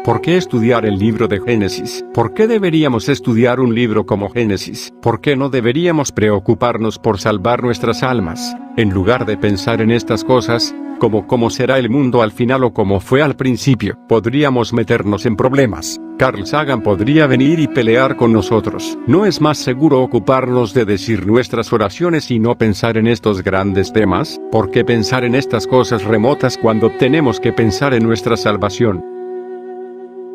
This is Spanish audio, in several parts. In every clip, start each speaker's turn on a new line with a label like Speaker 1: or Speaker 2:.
Speaker 1: ¿Por qué estudiar el libro de Génesis? ¿Por qué deberíamos estudiar un libro como Génesis? ¿Por qué no deberíamos preocuparnos por salvar nuestras almas? En lugar de pensar en estas cosas, como cómo será el mundo al final o como fue al principio, podríamos meternos en problemas. Carl Sagan podría venir y pelear con nosotros. ¿No es más seguro ocuparnos de decir nuestras oraciones y no pensar en estos grandes temas? ¿Por qué pensar en estas cosas remotas cuando tenemos que pensar en nuestra salvación?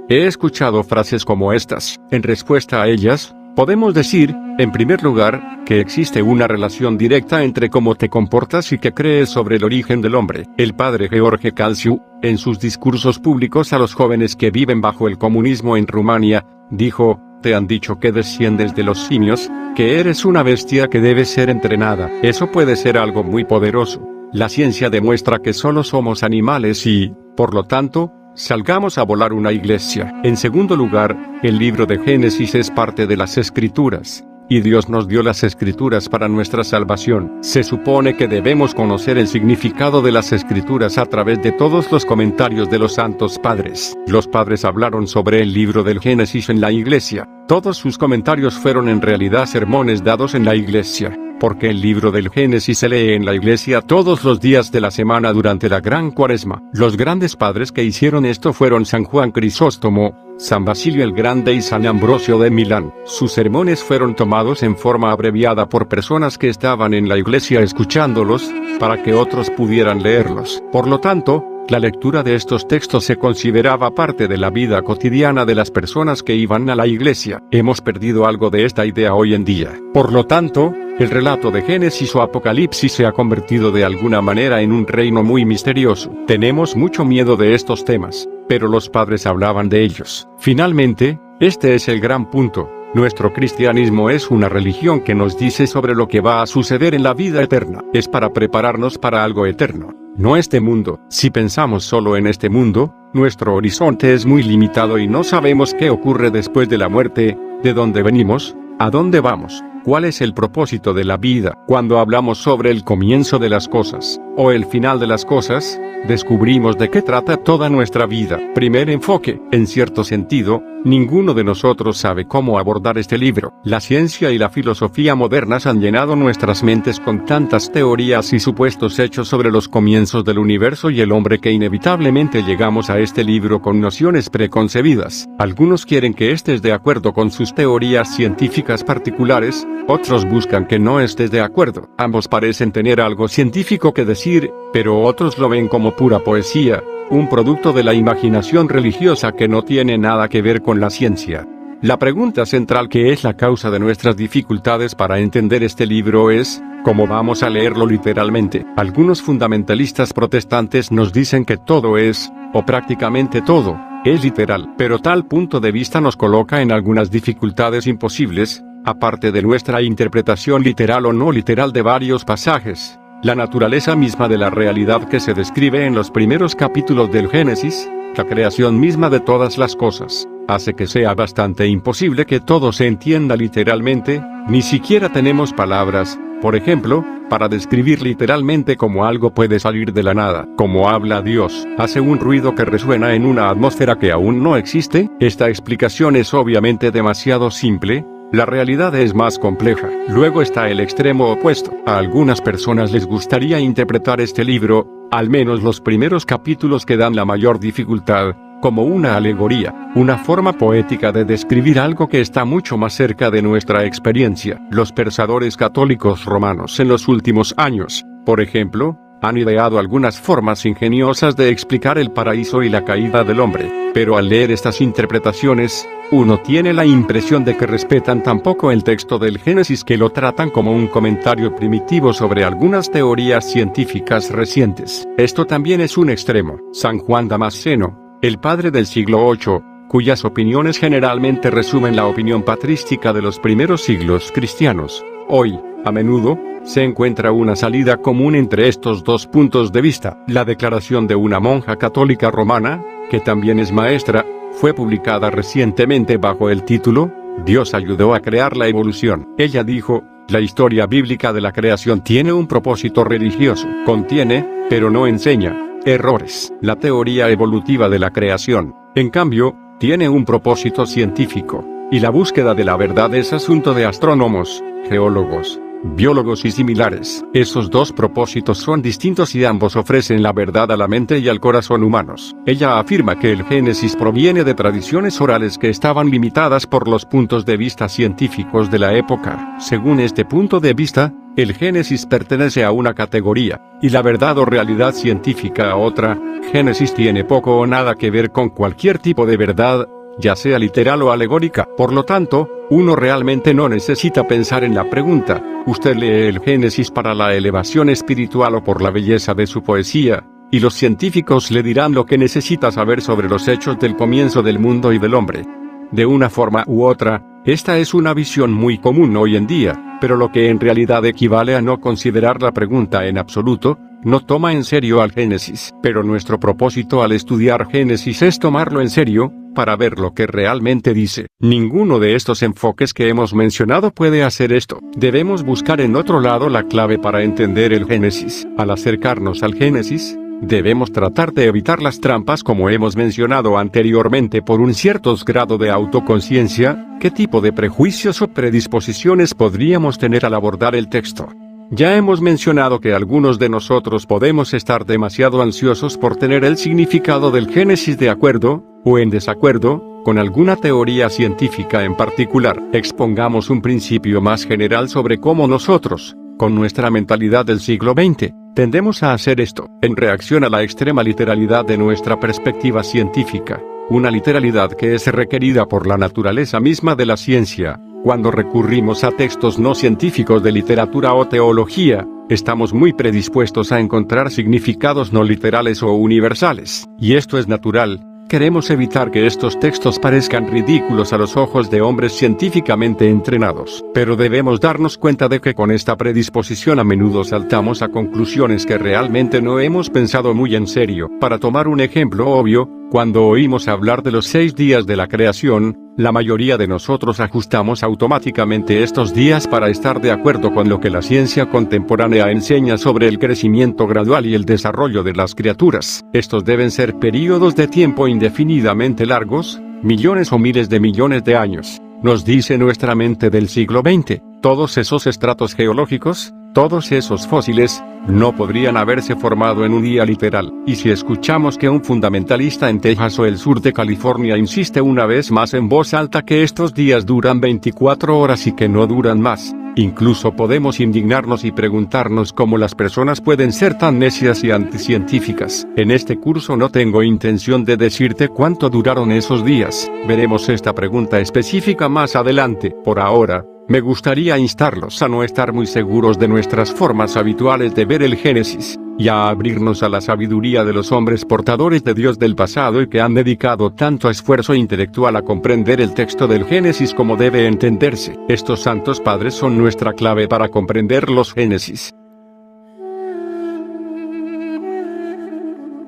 Speaker 1: He escuchado frases como estas. En respuesta a ellas, podemos decir, en primer lugar, que existe una relación directa entre cómo te comportas y qué crees sobre el origen del hombre. El padre George Calciu, en sus discursos públicos a los jóvenes que viven bajo el comunismo en Rumania, dijo: te han dicho que desciendes de los simios, que eres una bestia que debe ser entrenada. Eso puede ser algo muy poderoso. La ciencia demuestra que solo somos animales y, por lo tanto, salgamos a volar una iglesia. En segundo lugar, el libro de Génesis es parte de las Escrituras, y Dios nos dio las Escrituras para nuestra salvación. Se supone que debemos conocer el significado de las Escrituras a través de todos los comentarios de los santos padres. Los padres hablaron sobre el libro del Génesis en la iglesia. Todos sus comentarios fueron en realidad sermones dados en la iglesia, porque el libro del Génesis se lee en la iglesia todos los días de la semana durante la Gran Cuaresma. Los grandes padres que hicieron esto fueron San Juan Crisóstomo, San Basilio el Grande y San Ambrosio de Milán. Sus sermones fueron tomados en forma abreviada por personas que estaban en la iglesia escuchándolos, para que otros pudieran leerlos. Por lo tanto, la lectura de estos textos se consideraba parte de la vida cotidiana de las personas que iban a la iglesia. Hemos perdido algo de esta idea hoy en día. Por lo tanto, el relato de Génesis o Apocalipsis se ha convertido de alguna manera en un reino muy misterioso. Tenemos mucho miedo de estos temas, pero los padres hablaban de ellos. Finalmente, este es el gran punto. Nuestro cristianismo es una religión que nos dice sobre lo que va a suceder en la vida eterna. Es para prepararnos para algo eterno, no este mundo. Si pensamos solo en este mundo, nuestro horizonte es muy limitado y no sabemos qué ocurre después de la muerte, de dónde venimos, a dónde vamos, cuál es el propósito de la vida. Cuando hablamos sobre el comienzo de las cosas, o el final de las cosas, descubrimos de qué trata toda nuestra vida. Primer enfoque. En cierto sentido, ninguno de nosotros sabe cómo abordar este libro. La ciencia y la filosofía modernas han llenado nuestras mentes con tantas teorías y supuestos hechos sobre los comienzos del universo y el hombre que inevitablemente llegamos a este libro con nociones preconcebidas. Algunos quieren que estés de acuerdo con sus teorías científicas particulares, otros buscan que no estés de acuerdo. Ambos parecen tener algo científico que decir, pero otros lo ven como pura poesía, un producto de la imaginación religiosa que no tiene nada que ver con la ciencia. La pregunta central que es la causa de nuestras dificultades para entender este libro es, ¿cómo vamos a leerlo literalmente? Algunos fundamentalistas protestantes nos dicen que todo es, o prácticamente todo, es literal, pero tal punto de vista nos coloca en algunas dificultades imposibles, aparte de nuestra interpretación literal o no literal de varios pasajes. La naturaleza misma de la realidad que se describe en los primeros capítulos del Génesis, la creación misma de todas las cosas, hace que sea bastante imposible que todo se entienda literalmente. Ni siquiera tenemos palabras, por ejemplo, para describir literalmente cómo algo puede salir de la nada. Como habla Dios, hace un ruido que resuena en una atmósfera que aún no existe. Esta explicación es obviamente demasiado simple. La realidad es más compleja. Luego está el extremo opuesto. A algunas personas les gustaría interpretar este libro, al menos los primeros capítulos que dan la mayor dificultad, como una alegoría, una forma poética de describir algo que está mucho más cerca de nuestra experiencia. Los pensadores católicos romanos en los últimos años, por ejemplo, han ideado algunas formas ingeniosas de explicar el paraíso y la caída del hombre, pero al leer estas interpretaciones, uno tiene la impresión de que respetan tan poco el texto del Génesis que lo tratan como un comentario primitivo sobre algunas teorías científicas recientes. Esto también es un extremo. San Juan Damasceno, el padre del siglo VIII, cuyas opiniones generalmente resumen la opinión patrística de los primeros siglos cristianos, hoy, a menudo, se encuentra una salida común entre estos dos puntos de vista. La declaración de una monja católica romana, que también es maestra, fue publicada recientemente bajo el título, Dios ayudó a crear la evolución. Ella dijo, la historia bíblica de la creación tiene un propósito religioso, contiene, pero no enseña, errores. La teoría evolutiva de la creación, en cambio, tiene un propósito científico, y la búsqueda de la verdad es asunto de astrónomos, geólogos, biólogos y similares. Esos dos propósitos son distintos y ambos ofrecen la verdad a la mente y al corazón humanos. Ella afirma que el Génesis proviene de tradiciones orales que estaban limitadas por los puntos de vista científicos de la época. Según este punto de vista, el Génesis pertenece a una categoría, y la verdad o realidad científica a otra. Génesis tiene poco o nada que ver con cualquier tipo de verdad, ya sea literal o alegórica. Por lo tanto, uno realmente no necesita pensar en la pregunta: ¿usted lee el Génesis para la elevación espiritual o por la belleza de su poesía? Y los científicos le dirán lo que necesita saber sobre los hechos del comienzo del mundo y del hombre. De una forma u otra, esta es una visión muy común hoy en día, pero lo que en realidad equivale a no considerar la pregunta en absoluto, no toma en serio al Génesis. Pero nuestro propósito al estudiar Génesis es tomarlo en serio, para ver lo que realmente dice. Ninguno de estos enfoques que hemos mencionado puede hacer esto. Debemos buscar en otro lado la clave para entender el Génesis. Al acercarnos al Génesis, debemos tratar de evitar las trampas como hemos mencionado anteriormente por un cierto grado de autoconciencia. ¿Qué tipo de prejuicios o predisposiciones podríamos tener al abordar el texto? Ya hemos mencionado que algunos de nosotros podemos estar demasiado ansiosos por tener el significado del Génesis de acuerdo, o en desacuerdo, con alguna teoría científica en particular. Expongamos un principio más general sobre cómo nosotros, con nuestra mentalidad del siglo XX, tendemos a hacer esto, en reacción a la extrema literalidad de nuestra perspectiva científica, una literalidad que es requerida por la naturaleza misma de la ciencia. Cuando recurrimos a textos no científicos de literatura o teología, estamos muy predispuestos a encontrar significados no literales o universales. Y esto es natural. Queremos evitar que estos textos parezcan ridículos a los ojos de hombres científicamente entrenados. Pero debemos darnos cuenta de que con esta predisposición a menudo saltamos a conclusiones que realmente no hemos pensado muy en serio. Para tomar un ejemplo obvio, cuando oímos hablar de los 6 días de la creación, la mayoría de nosotros ajustamos automáticamente estos días para estar de acuerdo con lo que la ciencia contemporánea enseña sobre el crecimiento gradual y el desarrollo de las criaturas. Estos deben ser períodos de tiempo indefinidamente largos, millones o miles de millones de años. Nos dice nuestra mente del siglo XX, todos esos estratos geológicos, todos esos fósiles, no podrían haberse formado en un día literal. Y si escuchamos que un fundamentalista en Texas o el sur de California insiste una vez más en voz alta que estos días duran 24 horas y que no duran más, incluso podemos indignarnos y preguntarnos cómo las personas pueden ser tan necias y anticientíficas. En este curso no tengo intención de decirte cuánto duraron esos días. Veremos esta pregunta específica más adelante. Por ahora, me gustaría instarlos a no estar muy seguros de nuestras formas habituales de ver el Génesis, y a abrirnos a la sabiduría de los hombres portadores de Dios del pasado y que han dedicado tanto esfuerzo intelectual a comprender el texto del Génesis como debe entenderse. Estos santos padres son nuestra clave para comprender los Génesis.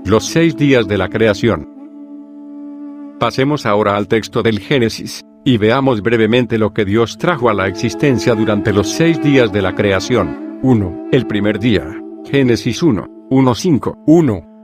Speaker 1: Los 6 días de la creación. Pasemos ahora al texto del Génesis, y veamos brevemente lo que Dios trajo a la existencia durante los 6 días de la creación. 1. El primer día. Génesis 1, 1:5.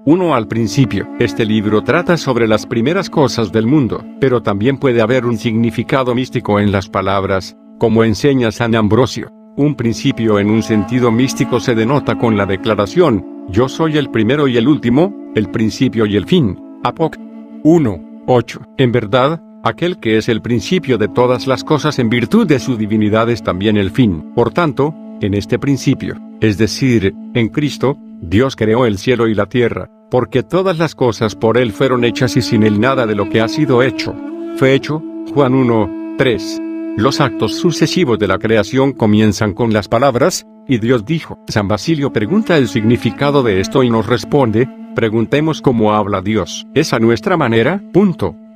Speaker 1: 1 al principio. Este libro trata sobre las primeras cosas del mundo, pero también puede haber un significado místico en las palabras, como enseña San Ambrosio. Un principio en un sentido místico se denota con la declaración: yo soy el primero y el último, el principio y el fin. Apoc. 1:8. En verdad, aquel que es el principio de todas las cosas en virtud de su divinidad es también el fin. Por tanto, en este principio, es decir, en Cristo, Dios creó el cielo y la tierra, porque todas las cosas por Él fueron hechas y sin Él nada de lo que ha sido hecho fue hecho. Juan 1:3. Los actos sucesivos de la creación comienzan con las palabras, y Dios dijo. San Basilio pregunta el significado de esto y nos responde: preguntemos cómo habla Dios. ¿Es a nuestra manera?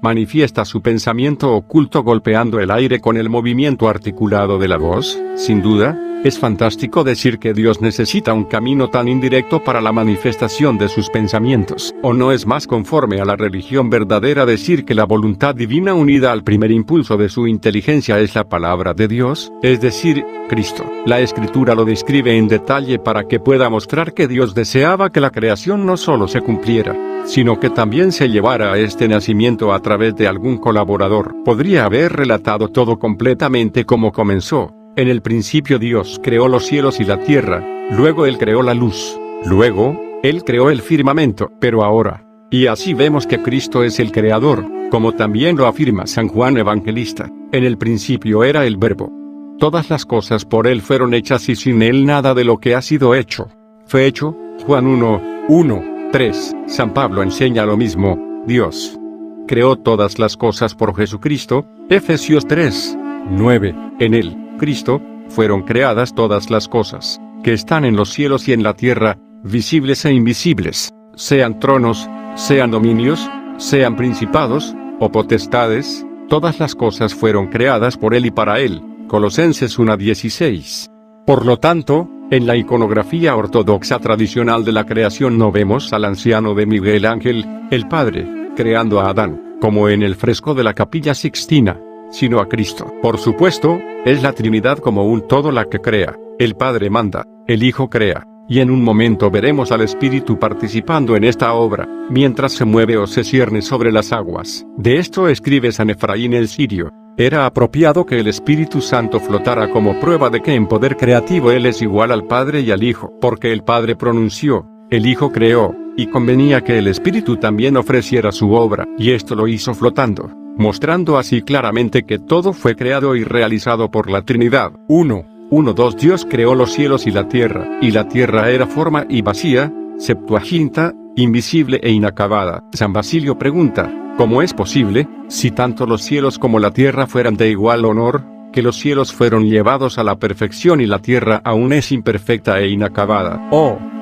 Speaker 1: Manifiesta su pensamiento oculto golpeando el aire con el movimiento articulado de la voz. Sin duda, Es fantástico decir que Dios necesita un camino tan indirecto para la manifestación de sus pensamientos. ¿O no es más conforme a la religión verdadera decir que la voluntad divina unida al primer impulso de su inteligencia es la palabra de Dios, es decir, Cristo? La Escritura lo describe en detalle para que pueda mostrar que Dios deseaba que la creación no solo se cumpliera, sino que también se llevara a este nacimiento a través de algún colaborador. Podría haber relatado todo completamente como comenzó. En el principio Dios creó los cielos y la tierra, luego Él creó la luz, luego, Él creó el firmamento, pero ahora, y así vemos que Cristo es el creador, como también lo afirma San Juan Evangelista, en el principio era el Verbo. Todas las cosas por Él fueron hechas y sin Él nada de lo que ha sido hecho fue hecho. Juan 1:3. San Pablo enseña lo mismo. Dios creó todas las cosas por Jesucristo. Efesios 3:9. En Él, Cristo, fueron creadas todas las cosas, que están en los cielos y en la tierra, visibles e invisibles, sean tronos, sean dominios, sean principados, o potestades, todas las cosas fueron creadas por Él y para Él. Colosenses 1:16. Por lo tanto, en la iconografía ortodoxa tradicional de la creación no vemos al anciano de Miguel Ángel, el Padre, creando a Adán, como en el fresco de la Capilla Sixtina, sino a Cristo. Por supuesto, es la Trinidad como un todo la que crea. El Padre manda, el Hijo crea, y en un momento veremos al Espíritu participando en esta obra, mientras se mueve o se cierne sobre las aguas. De esto escribe San Efraín el Sirio: era apropiado que el Espíritu Santo flotara como prueba de que en poder creativo Él es igual al Padre y al Hijo, porque el Padre pronunció, el Hijo creó, y convenía que el Espíritu también ofreciera su obra, y esto lo hizo flotando, mostrando así claramente que todo fue creado y realizado por la Trinidad. 1:2 Dios creó los cielos y la tierra era forma y vacía, Septuaginta, invisible e inacabada. San Basilio pregunta, ¿cómo es posible, si tanto los cielos como la tierra fueran de igual honor, que los cielos fueron llevados a la perfección y la tierra aún es imperfecta e inacabada?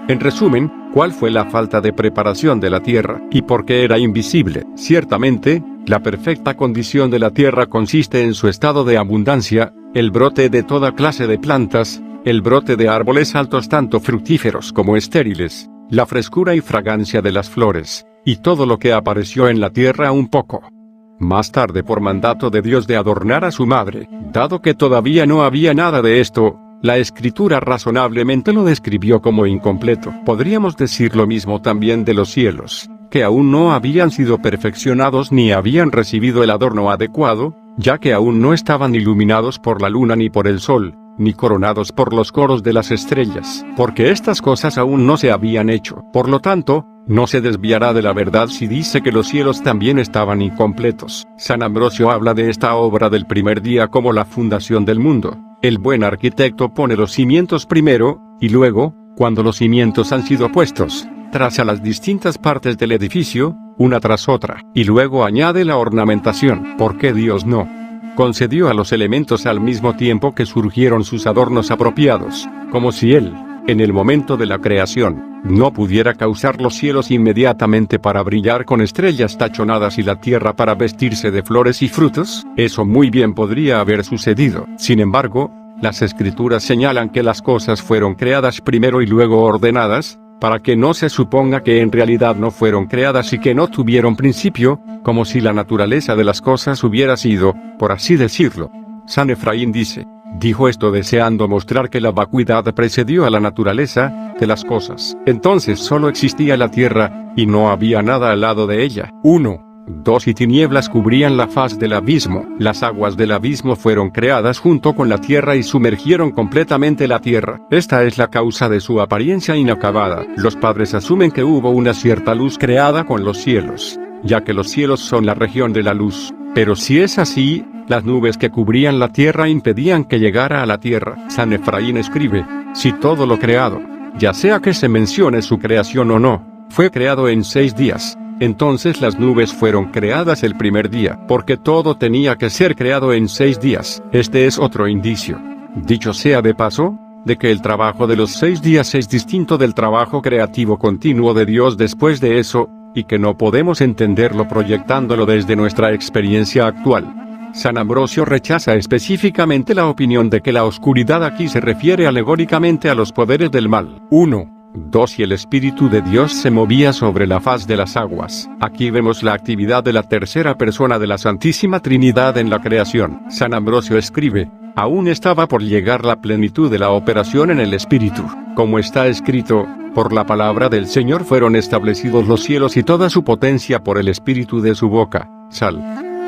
Speaker 1: En resumen, ¿cuál fue la falta de preparación de la tierra, y por qué era invisible? Ciertamente, la perfecta condición de la tierra consiste en su estado de abundancia, el brote de toda clase de plantas, el brote de árboles altos tanto fructíferos como estériles, la frescura y fragancia de las flores, y todo lo que apareció en la tierra un poco más tarde por mandato de Dios de adornar a su madre. Dado que todavía no había nada de esto, la Escritura razonablemente lo describió como incompleto. Podríamos decir lo mismo también de los cielos, que aún no habían sido perfeccionados ni habían recibido el adorno adecuado, ya que aún no estaban iluminados por la luna ni por el sol, ni coronados por los coros de las estrellas, porque estas cosas aún no se habían hecho. Por lo tanto, no se desviará de la verdad si dice que los cielos también estaban incompletos. San Ambrosio habla de esta obra del primer día como la fundación del mundo. El buen arquitecto pone los cimientos primero, y luego, cuando los cimientos han sido puestos, traza las distintas partes del edificio, una tras otra, y luego añade la ornamentación. ¿Por qué Dios no concedió a los elementos al mismo tiempo que surgieron sus adornos apropiados, como si Él, en el momento de la creación, no pudiera causar los cielos inmediatamente para brillar con estrellas tachonadas y la tierra para vestirse de flores y frutos? Eso muy bien podría haber sucedido. Sin embargo, las Escrituras señalan que las cosas fueron creadas primero y luego ordenadas, para que no se suponga que en realidad no fueron creadas y que no tuvieron principio, como si la naturaleza de las cosas hubiera sido, por así decirlo. San Efraín dijo esto deseando mostrar que la vacuidad precedió a la naturaleza de las cosas. Entonces solo existía la tierra, y no había nada al lado de ella. 2 y tinieblas cubrían la faz del abismo. Las aguas del abismo fueron creadas junto con la tierra y sumergieron completamente la tierra. Esta es la causa de su apariencia inacabada. Los padres asumen que hubo una cierta luz creada con los cielos, ya que los cielos son la región de la luz. Pero si es así, las nubes que cubrían la tierra impedían que llegara a la tierra. San Efraín escribe, si todo lo creado, ya sea que se mencione su creación o no, fue creado en 6 días, entonces las nubes fueron creadas el primer día, porque todo tenía que ser creado en 6 días. Este es otro indicio, dicho sea de paso, de que el trabajo de los 6 días es distinto del trabajo creativo continuo de Dios después de eso, y que no podemos entenderlo proyectándolo desde nuestra experiencia actual. San Ambrosio rechaza específicamente la opinión de que la oscuridad aquí se refiere alegóricamente a los poderes del mal. 1. 2. Y el Espíritu de Dios se movía sobre la faz de las aguas. Aquí vemos la actividad de la tercera persona de la Santísima Trinidad en la creación. San Ambrosio escribe: aún estaba por llegar la plenitud de la operación en el Espíritu. Como está escrito, por la palabra del Señor fueron establecidos los cielos y toda su potencia por el Espíritu de su boca. Sal.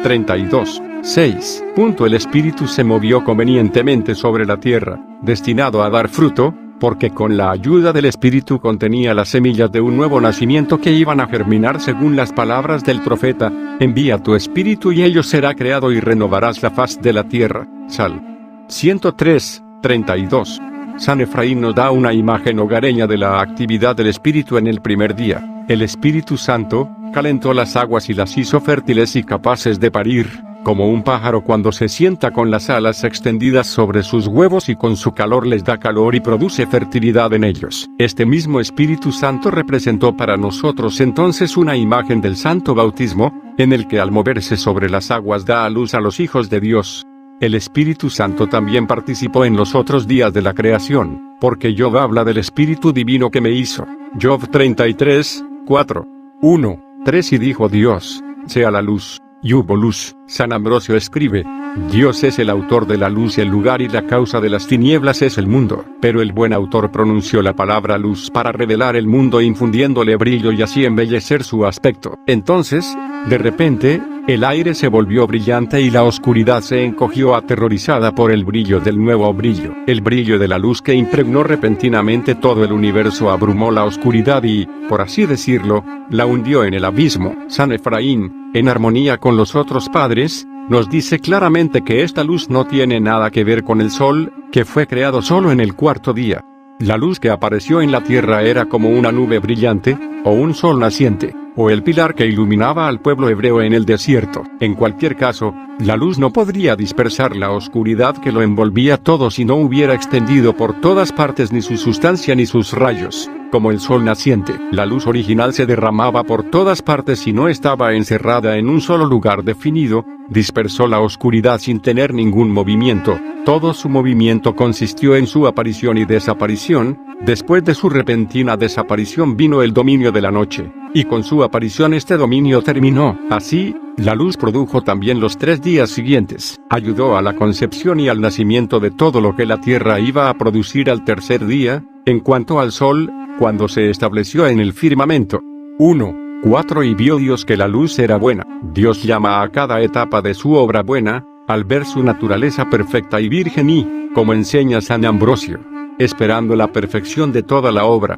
Speaker 1: 32. 6. El Espíritu se movió convenientemente sobre la tierra, destinado a dar fruto, porque con la ayuda del Espíritu contenía las semillas de un nuevo nacimiento que iban a germinar según las palabras del profeta: envía tu Espíritu y ello será creado y renovarás la faz de la tierra. Sal. 103. 32. San Efraín nos da una imagen hogareña de la actividad del Espíritu en el primer día. El Espíritu Santo calentó las aguas y las hizo fértiles y capaces de parir, como un pájaro cuando se sienta con las alas extendidas sobre sus huevos y con su calor les da calor y produce fertilidad en ellos. Este mismo Espíritu Santo representó para nosotros entonces una imagen del santo bautismo, en el que al moverse sobre las aguas da a luz a los hijos de Dios. El Espíritu Santo también participó en los otros días de la creación, porque Job habla del Espíritu Divino que me hizo. Job 33, 4. 1, 3. Y dijo Dios: sea la luz. Y hubo luz. San Ambrosio escribe: Dios es el autor de la luz y el lugar y la causa de las tinieblas es el mundo. Pero el buen autor pronunció la palabra luz para revelar el mundo infundiéndole brillo y así embellecer su aspecto. Entonces, de repente, el aire se volvió brillante y la oscuridad se encogió aterrorizada por el brillo del nuevo brillo. El brillo de la luz que impregnó repentinamente todo el universo abrumó la oscuridad y, por así decirlo, la hundió en el abismo. San Efraín, en armonía con los otros padres, nos dice claramente que esta luz no tiene nada que ver con el sol, que fue creado solo en el cuarto día. La luz que apareció en la tierra era como una nube brillante, o un sol naciente, o el pilar que iluminaba al pueblo hebreo en el desierto. En cualquier caso, la luz no podría dispersar la oscuridad que lo envolvía todo si no hubiera extendido por todas partes ni su sustancia ni sus rayos. Como el sol naciente, la luz original se derramaba por todas partes y no estaba encerrada en un solo lugar definido, dispersó la oscuridad sin tener ningún movimiento. Todo su movimiento consistió en su aparición y desaparición. Después de su repentina desaparición vino el dominio de la noche, y con su aparición este dominio terminó. Así, la luz produjo también los 3 días siguientes, ayudó a la concepción y al nacimiento de todo lo que la tierra iba a producir al tercer día. En cuanto al sol, cuando se estableció en el firmamento. 1, 4. Y vio Dios que la luz era buena. Dios llama a cada etapa de su obra buena, al ver su naturaleza perfecta y virgen y, como enseña San Ambrosio, esperando la perfección de toda la obra.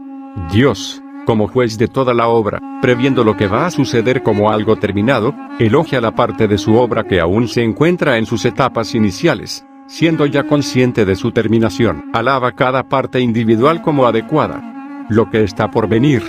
Speaker 1: Dios, como juez de toda la obra, previendo lo que va a suceder como algo terminado, elogia la parte de su obra que aún se encuentra en sus etapas iniciales, siendo ya consciente de su terminación. Alaba cada parte individual como adecuada. Lo que está por venir.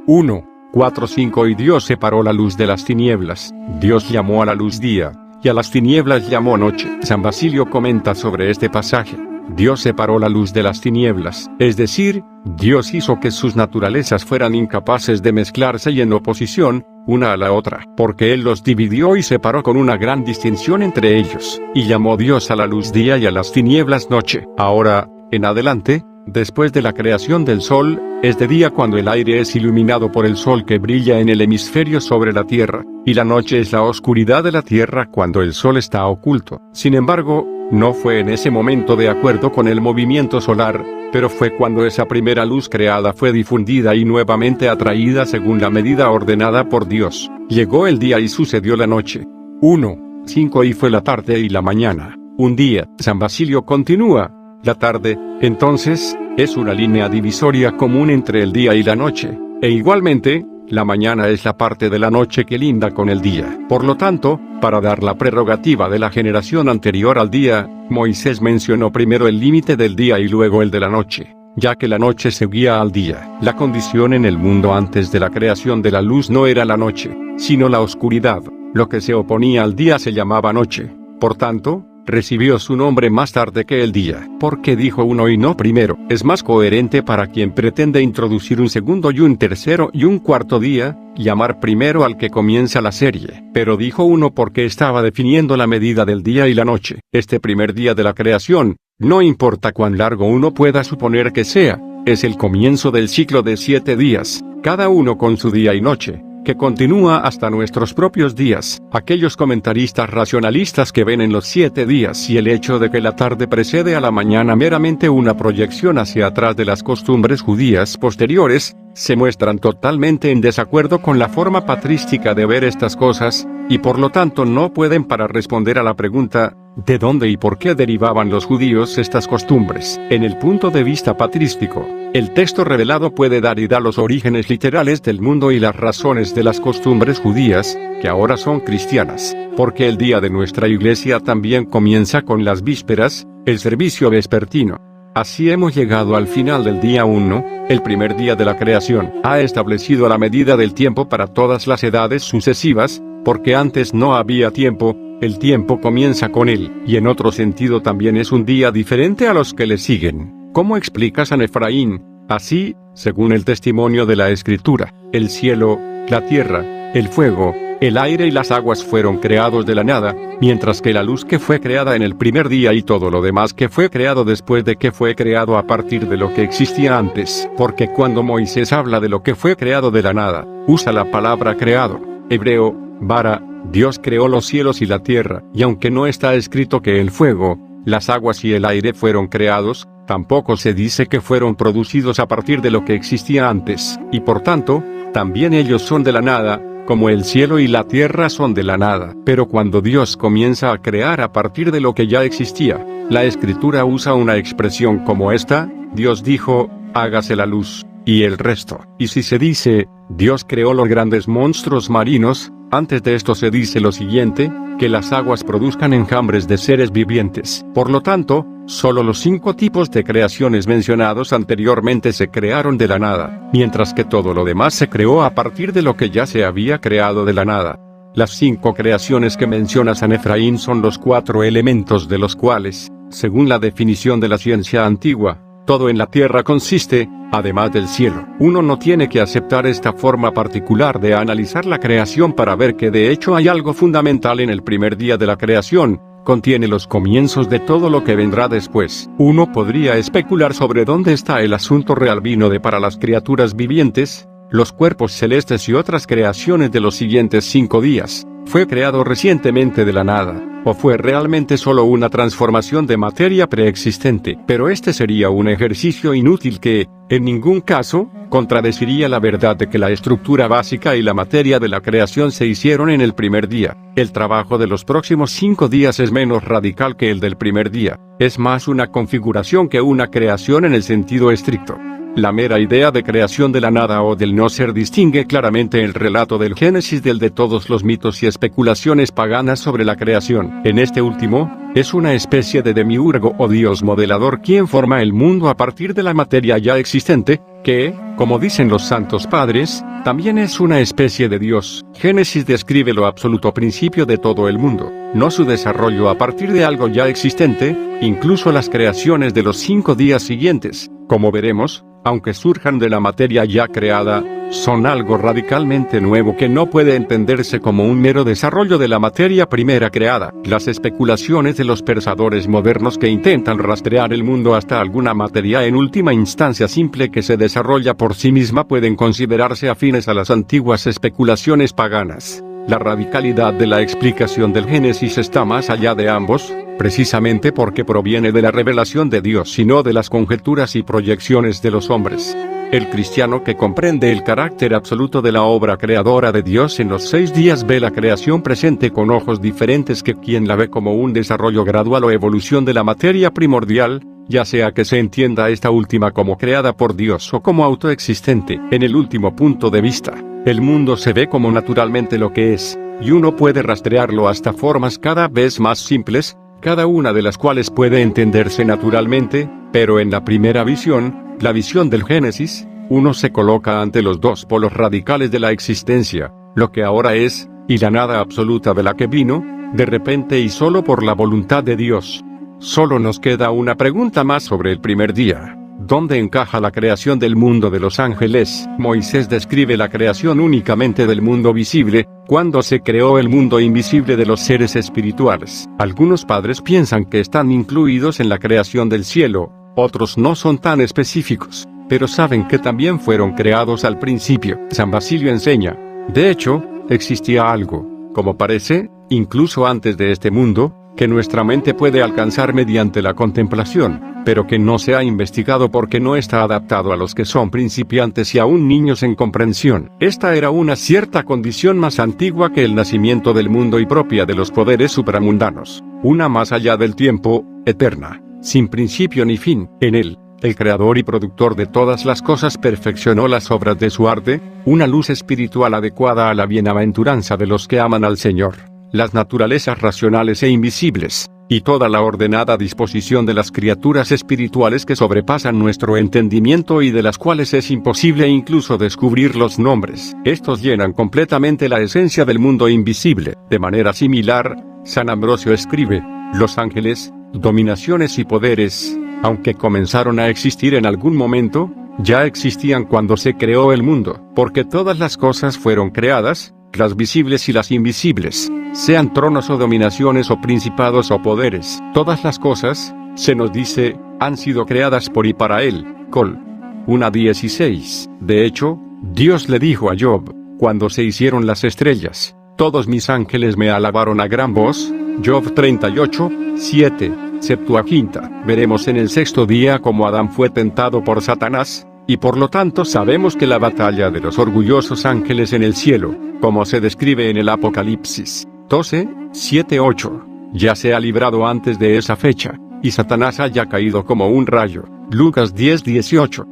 Speaker 1: 1, 4, 5. Y Dios separó la luz de las tinieblas. Dios llamó a la luz día, y a las tinieblas llamó noche. San Basilio comenta sobre este pasaje: Dios separó la luz de las tinieblas, es decir, Dios hizo que sus naturalezas fueran incapaces de mezclarse y en oposición, una a la otra, porque Él los dividió y separó con una gran distinción entre ellos, y llamó Dios a la luz día y a las tinieblas noche. Ahora, en adelante, después de la creación del sol, es de día cuando el aire es iluminado por el sol que brilla en el hemisferio sobre la tierra, y la noche es la oscuridad de la tierra cuando el sol está oculto. Sin embargo, no fue en ese momento de acuerdo con el movimiento solar, pero fue cuando esa primera luz creada fue difundida y nuevamente atraída según la medida ordenada por Dios. Llegó el día y sucedió la noche. 1, 5. Y fue la tarde y la mañana, un día. San Basilio continúa: la tarde, entonces, es una línea divisoria común entre el día y la noche, e igualmente, la mañana es la parte de la noche que linda con el día. Por lo tanto, para dar la prerrogativa de la generación anterior al día, Moisés mencionó primero el límite del día y luego el de la noche, ya que la noche seguía al día. La condición en el mundo antes de la creación de la luz no era la noche, sino la oscuridad. Lo que se oponía al día se llamaba noche. Por tanto, recibió su nombre más tarde que el día. ¿Por qué dijo uno y no primero? Es más coherente para quien pretende introducir un segundo y un tercero y un cuarto día, llamar primero al que comienza la serie. Pero dijo uno porque estaba definiendo la medida del día y la noche. Este primer día de la creación, no importa cuán largo uno pueda suponer que sea, es el comienzo del ciclo de 7 días, cada uno con su día y noche, que continúa hasta nuestros propios días. Aquellos comentaristas racionalistas que ven en los 7 días y el hecho de que la tarde precede a la mañana meramente una proyección hacia atrás de las costumbres judías posteriores, se muestran totalmente en desacuerdo con la forma patrística de ver estas cosas, y por lo tanto no pueden para responder a la pregunta, ¿de dónde y por qué derivaban los judíos estas costumbres? En el punto de vista patrístico, el texto revelado puede dar y da los orígenes literales del mundo y las razones de las costumbres judías, que ahora son cristianas, porque el día de nuestra iglesia también comienza con las vísperas, el servicio vespertino. Así hemos llegado al final del día 1, el primer día de la creación. Ha establecido la medida del tiempo para todas las edades sucesivas, porque antes no había tiempo, el tiempo comienza con él, y en otro sentido también es un día diferente a los que le siguen. ¿Cómo explica San Efraín? Así, según el testimonio de la Escritura, el cielo, la tierra, el fuego, el aire y las aguas fueron creados de la nada, mientras que la luz que fue creada en el primer día y todo lo demás que fue creado después de que fue creado a partir de lo que existía antes. Porque cuando Moisés habla de lo que fue creado de la nada, usa la palabra creado, hebreo, bara. Dios creó los cielos y la tierra, y aunque no está escrito que el fuego, las aguas y el aire fueron creados, tampoco se dice que fueron producidos a partir de lo que existía antes, y por tanto, también ellos son de la nada, como el cielo y la tierra son de la nada. Pero cuando Dios comienza a crear a partir de lo que ya existía, la Escritura usa una expresión como esta, Dios dijo, hágase la luz, y el resto. Y si se dice, Dios creó los grandes monstruos marinos, antes de esto se dice lo siguiente, que las aguas produzcan enjambres de seres vivientes. Por lo tanto, solo los 5 tipos de creaciones mencionados anteriormente se crearon de la nada, mientras que todo lo demás se creó a partir de lo que ya se había creado de la nada. Las 5 creaciones que menciona San Efraín son los 4 elementos de los cuales, según la definición de la ciencia antigua, todo en la tierra consiste, además del cielo. Uno no tiene que aceptar esta forma particular de analizar la creación para ver que de hecho hay algo fundamental en el primer día de la creación, contiene los comienzos de todo lo que vendrá después. Uno podría especular sobre dónde está el asunto real vino de para las criaturas vivientes, los cuerpos celestes y otras creaciones de los siguientes 5 días. ¿Fue creado recientemente de la nada, o fue realmente solo una transformación de materia preexistente? Pero este sería un ejercicio inútil que, en ningún caso, contradeciría la verdad de que la estructura básica y la materia de la creación se hicieron en el primer día. El trabajo de los próximos 5 días es menos radical que el del primer día, es más una configuración que una creación en el sentido estricto. La mera idea de creación de la nada o del no ser distingue claramente el relato del Génesis del de todos los mitos y especulaciones paganas sobre la creación. En este último, es una especie de demiurgo o dios modelador quien forma el mundo a partir de la materia ya existente, que, como dicen los santos padres, también es una especie de dios. Génesis describe lo absoluto principio de todo el mundo, no su desarrollo a partir de algo ya existente, incluso las creaciones de los 5 días siguientes, como veremos, aunque surjan de la materia ya creada, son algo radicalmente nuevo que no puede entenderse como un mero desarrollo de la materia primera creada. Las especulaciones de los pensadores modernos que intentan rastrear el mundo hasta alguna materia en última instancia simple que se desarrolla por sí misma pueden considerarse afines a las antiguas especulaciones paganas. La radicalidad de la explicación del Génesis está más allá de ambos, precisamente porque proviene de la revelación de Dios y no de las conjeturas y proyecciones de los hombres. El cristiano que comprende el carácter absoluto de la obra creadora de Dios en los 6 días ve la creación presente con ojos diferentes que quien la ve como un desarrollo gradual o evolución de la materia primordial, ya sea que se entienda esta última como creada por Dios o como autoexistente. En el último punto de vista, el mundo se ve como naturalmente lo que es, y uno puede rastrearlo hasta formas cada vez más simples, cada una de las cuales puede entenderse naturalmente, pero en la primera visión, la visión del Génesis, uno se coloca ante los 2 polos radicales de la existencia, lo que ahora es, y la nada absoluta de la que vino, de repente y solo por la voluntad de Dios. Solo nos queda una pregunta más sobre el primer día. ¿Dónde encaja la creación del mundo de los ángeles? Moisés describe la creación únicamente del mundo visible, cuando se creó el mundo invisible de los seres espirituales. Algunos padres piensan que están incluidos en la creación del cielo, otros no son tan específicos, pero saben que también fueron creados al principio. San Basilio enseña, de hecho, existía algo, como parece, incluso antes de este mundo, que nuestra mente puede alcanzar mediante la contemplación, pero que no se ha investigado porque no está adaptado a los que son principiantes y aún niños en comprensión. Esta era una cierta condición más antigua que el nacimiento del mundo y propia de los poderes supramundanos, una más allá del tiempo, eterna, sin principio ni fin. En él, el creador y productor de todas las cosas perfeccionó las obras de su arte, una luz espiritual adecuada a la bienaventuranza de los que aman al Señor. Las naturalezas racionales e invisibles, y toda la ordenada disposición de las criaturas espirituales que sobrepasan nuestro entendimiento y de las cuales es imposible incluso descubrir los nombres. Estos llenan completamente la esencia del mundo invisible. De manera similar, San Ambrosio escribe, los ángeles, dominaciones y poderes, aunque comenzaron a existir en algún momento, ya existían cuando se creó el mundo, porque todas las cosas fueron creadas, las visibles y las invisibles, sean tronos o dominaciones o principados o poderes. Todas las cosas, se nos dice, han sido creadas por y para él. Col. 1:16. De hecho, Dios le dijo a Job, cuando se hicieron las estrellas, todos mis ángeles me alabaron a gran voz. Job 38:7. Septuaginta. Veremos en el sexto día cómo Adán fue tentado por Satanás, y por lo tanto sabemos que la batalla de los orgullosos ángeles en el cielo, como se describe en el Apocalipsis 12:7-8, ya se ha librado antes de esa fecha, y Satanás haya caído como un rayo. Lucas 10:18.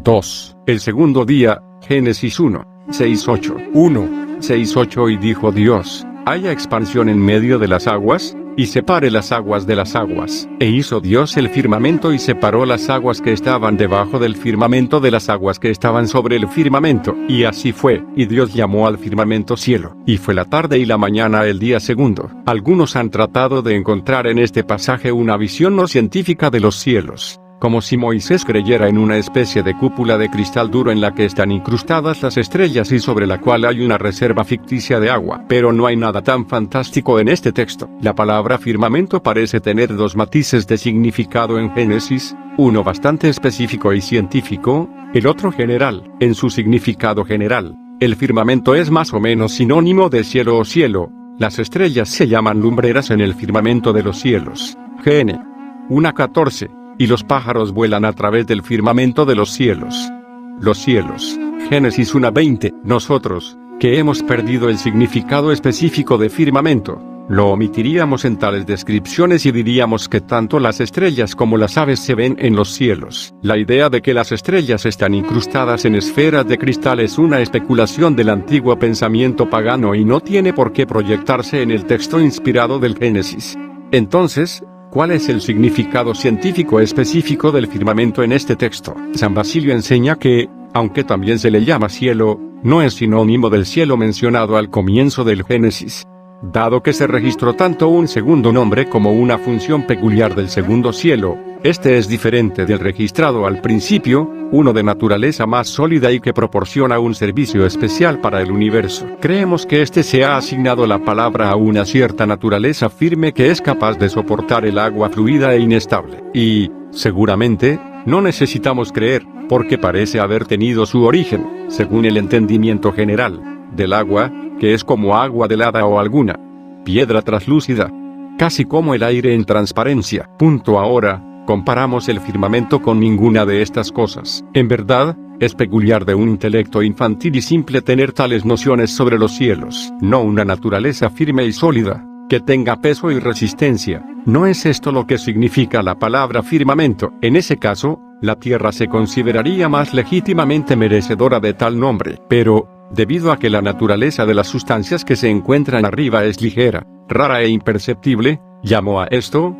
Speaker 1: 2. El segundo día, Génesis 1:6-8. 1:6-8. Y dijo Dios, haya expansión en medio de las aguas, y separe las aguas de las aguas. E hizo Dios el firmamento y separó las aguas que estaban debajo del firmamento de las aguas que estaban sobre el firmamento. Y así fue, y Dios llamó al firmamento cielo. Y fue la tarde y la mañana el día segundo. Algunos han tratado de encontrar en este pasaje una visión no científica de los cielos, como si Moisés creyera en una especie de cúpula de cristal duro en la que están incrustadas las estrellas y sobre la cual hay una reserva ficticia de agua. Pero no hay nada tan fantástico en este texto. La palabra firmamento parece tener dos matices de significado en Génesis, uno bastante específico y científico, el otro general. En su significado general, el firmamento es más o menos sinónimo de cielo o cielo. Las estrellas se llaman lumbreras en el firmamento de los cielos. GN 1:14. Y los pájaros vuelan a través del firmamento de los cielos. Los cielos. Génesis 1:20. Nosotros, que hemos perdido el significado específico de firmamento, lo omitiríamos en tales descripciones y diríamos que tanto las estrellas como las aves se ven en los cielos. La idea de que las estrellas están incrustadas en esferas de cristal es una especulación del antiguo pensamiento pagano y no tiene por qué proyectarse en el texto inspirado del Génesis. Entonces, ¿cuál es el significado científico específico del firmamento en este texto? San Basilio enseña que, aunque también se le llama cielo, no es sinónimo del cielo mencionado al comienzo del Génesis. Dado que se registró tanto un segundo nombre como una función peculiar del segundo cielo, este es diferente del registrado al principio, uno de naturaleza más sólida y que proporciona un servicio especial para el universo. Creemos que este se ha asignado la palabra a una cierta naturaleza firme que es capaz de soportar el agua fluida e inestable. Y, seguramente, no necesitamos creer, porque parece haber tenido su origen, según el entendimiento general, del agua, que es como agua helada o alguna piedra traslúcida, casi como el aire en transparencia. Ahora, comparamos el firmamento con ninguna de estas cosas. En verdad, es peculiar de un intelecto infantil y simple tener tales nociones sobre los cielos. No una naturaleza firme y sólida, que tenga peso y resistencia. No es esto lo que significa la palabra firmamento. En ese caso, la tierra se consideraría más legítimamente merecedora de tal nombre. Pero, debido a que la naturaleza de las sustancias que se encuentran arriba es ligera, rara e imperceptible, llamó a esto,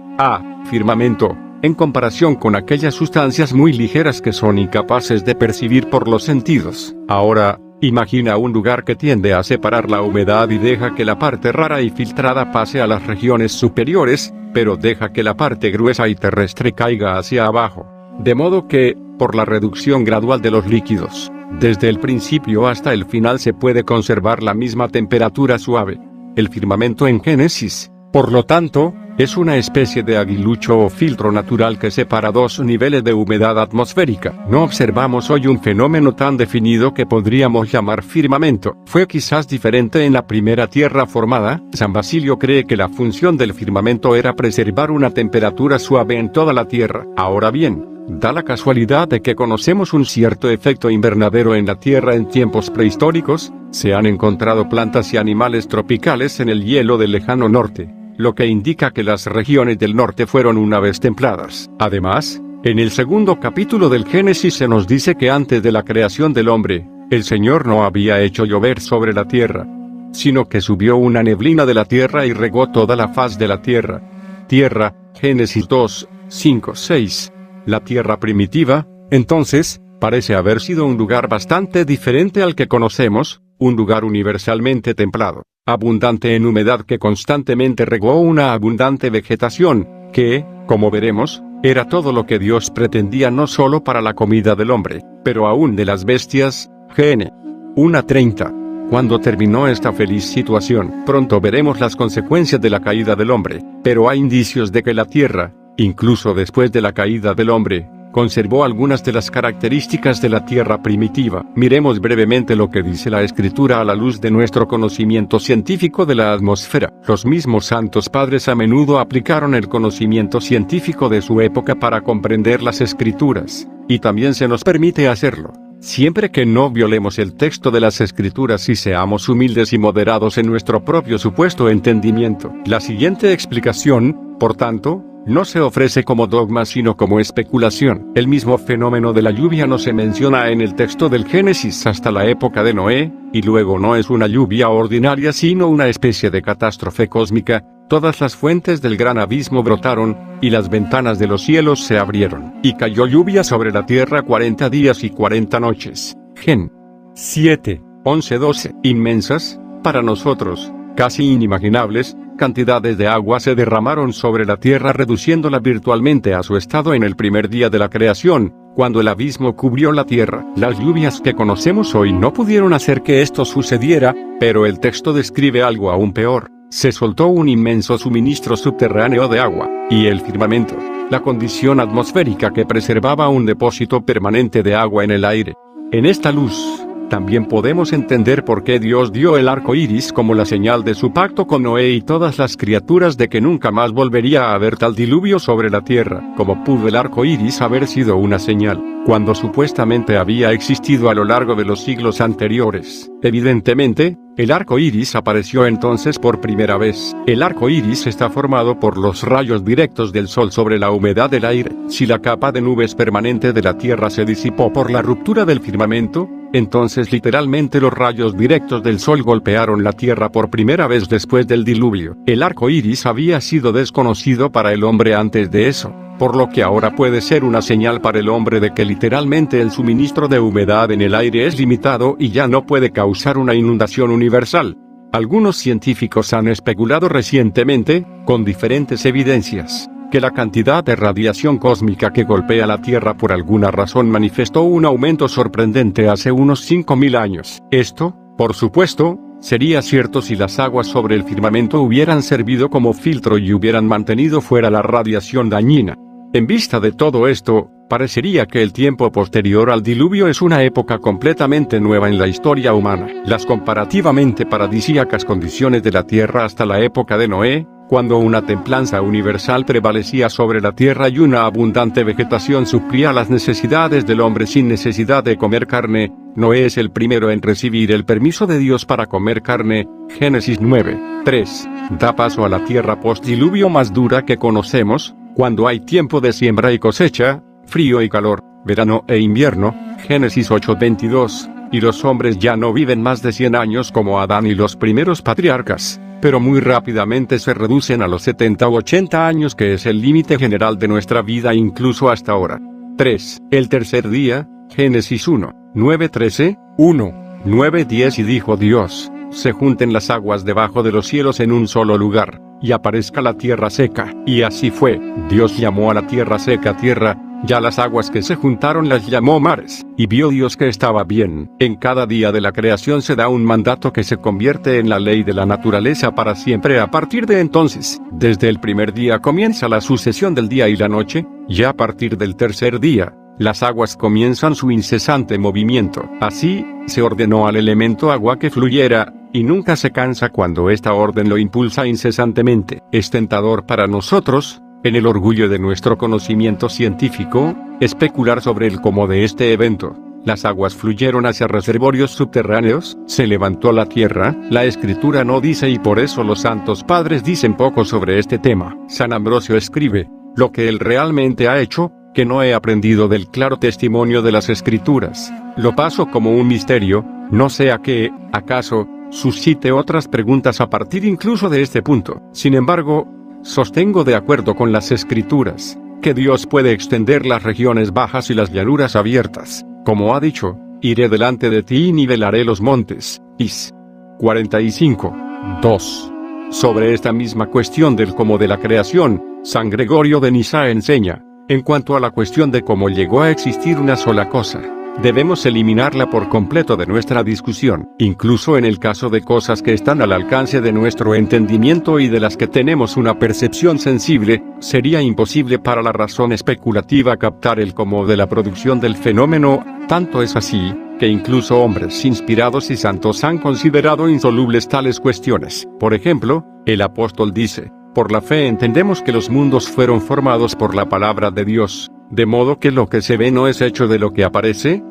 Speaker 1: firmamento, en comparación con aquellas sustancias muy ligeras que son incapaces de percibir por los sentidos. Ahora, Imagina un lugar que tiende a separar la humedad y deja que la parte rara y filtrada pase a las regiones superiores, pero deja que la parte gruesa y terrestre caiga hacia abajo. De modo que, por la reducción gradual de los líquidos, desde el principio hasta el final se puede conservar la misma temperatura suave. El firmamento en Génesis, por lo tanto, es una especie de aguilucho o filtro natural que separa dos niveles de humedad atmosférica. No observamos hoy un fenómeno tan definido que podríamos llamar firmamento. Fue quizás diferente en la primera tierra formada. San Basilio cree que la función del firmamento era preservar una temperatura suave en toda la tierra. Ahora bien, da la casualidad de que conocemos un cierto efecto invernadero en la Tierra en tiempos prehistóricos. Se han encontrado plantas y animales tropicales en el hielo del lejano norte, lo que indica que las regiones del norte fueron una vez templadas. Además, en el segundo capítulo del Génesis se nos dice que antes de la creación del hombre, el Señor no había hecho llover sobre la tierra, sino que subió una neblina de la tierra y regó toda la faz de la tierra. Tierra, Génesis 2, 5, 6. La tierra primitiva, entonces, parece haber sido un lugar bastante diferente al que conocemos, un lugar universalmente templado, abundante en humedad que constantemente regó una abundante vegetación, que, como veremos, era todo lo que Dios pretendía no solo para la comida del hombre, pero aún de las bestias. Gen. 1:30. Cuando terminó esta feliz situación, pronto veremos las consecuencias de la caída del hombre, pero hay indicios de que la tierra, incluso después de la caída del hombre, conservó algunas de las características de la tierra primitiva. Miremos brevemente lo que dice la Escritura a la luz de nuestro conocimiento científico de la atmósfera. Los mismos santos padres a menudo aplicaron el conocimiento científico de su época para comprender las Escrituras, y también se nos permite hacerlo, siempre que no violemos el texto de las Escrituras y seamos humildes y moderados en nuestro propio supuesto entendimiento. La siguiente explicación, por tanto, no se ofrece como dogma sino como especulación. El mismo fenómeno de la lluvia no se menciona en el texto del Génesis hasta la época de Noé, y luego no es una lluvia ordinaria sino una especie de catástrofe cósmica. Todas las fuentes del gran abismo brotaron, y las ventanas de los cielos se abrieron, y cayó lluvia sobre la tierra 40 días y 40 noches. Gen. 7, 11, 12. Inmensas, para nosotros, casi inimaginables, cantidades de agua se derramaron sobre la tierra reduciéndola virtualmente a su estado en el primer día de la creación, cuando el abismo cubrió la tierra. Las lluvias que conocemos hoy no pudieron hacer que esto sucediera, pero el texto describe algo aún peor. Se soltó un inmenso suministro subterráneo de agua, y el firmamento, la condición atmosférica que preservaba un depósito permanente de agua en el aire. En esta luz, también podemos entender por qué Dios dio el arco iris como la señal de su pacto con Noé y todas las criaturas de que nunca más volvería a haber tal diluvio sobre la tierra. Como pudo el arco iris haber sido una señal, cuando supuestamente había existido a lo largo de los siglos anteriores? Evidentemente, el arco iris apareció entonces por primera vez. El arco iris está formado por los rayos directos del sol sobre la humedad del aire. Si la capa de nubes permanente de la tierra se disipó por la ruptura del firmamento, entonces literalmente los rayos directos del sol golpearon la tierra por primera vez después del diluvio. El arco iris había sido desconocido para el hombre antes de eso, por lo que ahora puede ser una señal para el hombre de que literalmente el suministro de humedad en el aire es limitado y ya no puede causar una inundación universal. Algunos científicos han especulado recientemente, con diferentes evidencias, que la cantidad de radiación cósmica que golpea la Tierra por alguna razón manifestó un aumento sorprendente hace unos 5000 años. Esto, por supuesto, sería cierto si las aguas sobre el firmamento hubieran servido como filtro y hubieran mantenido fuera la radiación dañina. En vista de todo esto, parecería que el tiempo posterior al diluvio es una época completamente nueva en la historia humana. Las comparativamente paradisíacas condiciones de la Tierra hasta la época de Noé, cuando una templanza universal prevalecía sobre la tierra y una abundante vegetación suplía las necesidades del hombre sin necesidad de comer carne, Noé es el primero en recibir el permiso de Dios para comer carne. Génesis 9:3. Da paso a la tierra post-diluvio más dura que conocemos, cuando hay tiempo de siembra y cosecha, frío y calor, verano e invierno. Génesis 8:22. Y los hombres ya no viven más de 100 años como Adán y los primeros patriarcas, pero muy rápidamente se reducen a los 70 u 80 años, que es el límite general de nuestra vida incluso hasta ahora. 3. El tercer día, Génesis 1, 9-13, 1. 9:10 Y dijo Dios, se junten las aguas debajo de los cielos en un solo lugar, y aparezca la tierra seca. Y así fue. Dios llamó a la tierra seca tierra, ya las aguas que se juntaron las llamó mares. Y vio Dios que estaba bien. En cada día de la creación se da un mandato que se convierte en la ley de la naturaleza para siempre a partir de entonces. Desde el primer día comienza la sucesión del día y la noche, y a partir del tercer día, las aguas comienzan su incesante movimiento. Así, se ordenó al elemento agua que fluyera, y nunca se cansa cuando esta orden lo impulsa incesantemente. Es tentador para nosotros, en el orgullo de nuestro conocimiento científico, especular sobre el cómo de este evento. Las aguas fluyeron hacia reservorios subterráneos, se levantó la tierra, la escritura no dice y por eso los santos padres dicen poco sobre este tema. San Ambrosio escribe, lo que él realmente ha hecho, que no he aprendido del claro testimonio de las escrituras, lo paso como un misterio, no sea que, acaso, suscite otras preguntas a partir incluso de este punto. Sin embargo, sostengo de acuerdo con las escrituras, que Dios puede extender las regiones bajas y las llanuras abiertas, como ha dicho, iré delante de ti y nivelaré los montes. Is. 45. 2. Sobre esta misma cuestión del cómo de la creación, San Gregorio de Nisa enseña, en cuanto a la cuestión de cómo llegó a existir una sola cosa, debemos eliminarla por completo de nuestra discusión, incluso en el caso de cosas que están al alcance de nuestro entendimiento y de las que tenemos una percepción sensible, sería imposible para la razón especulativa captar el cómo de la producción del fenómeno, tanto es así, que incluso hombres inspirados y santos han considerado insolubles tales cuestiones. Por ejemplo, el apóstol dice, por la fe entendemos que los mundos fueron formados por la palabra de Dios, de modo que lo que se ve no es hecho de lo que aparece.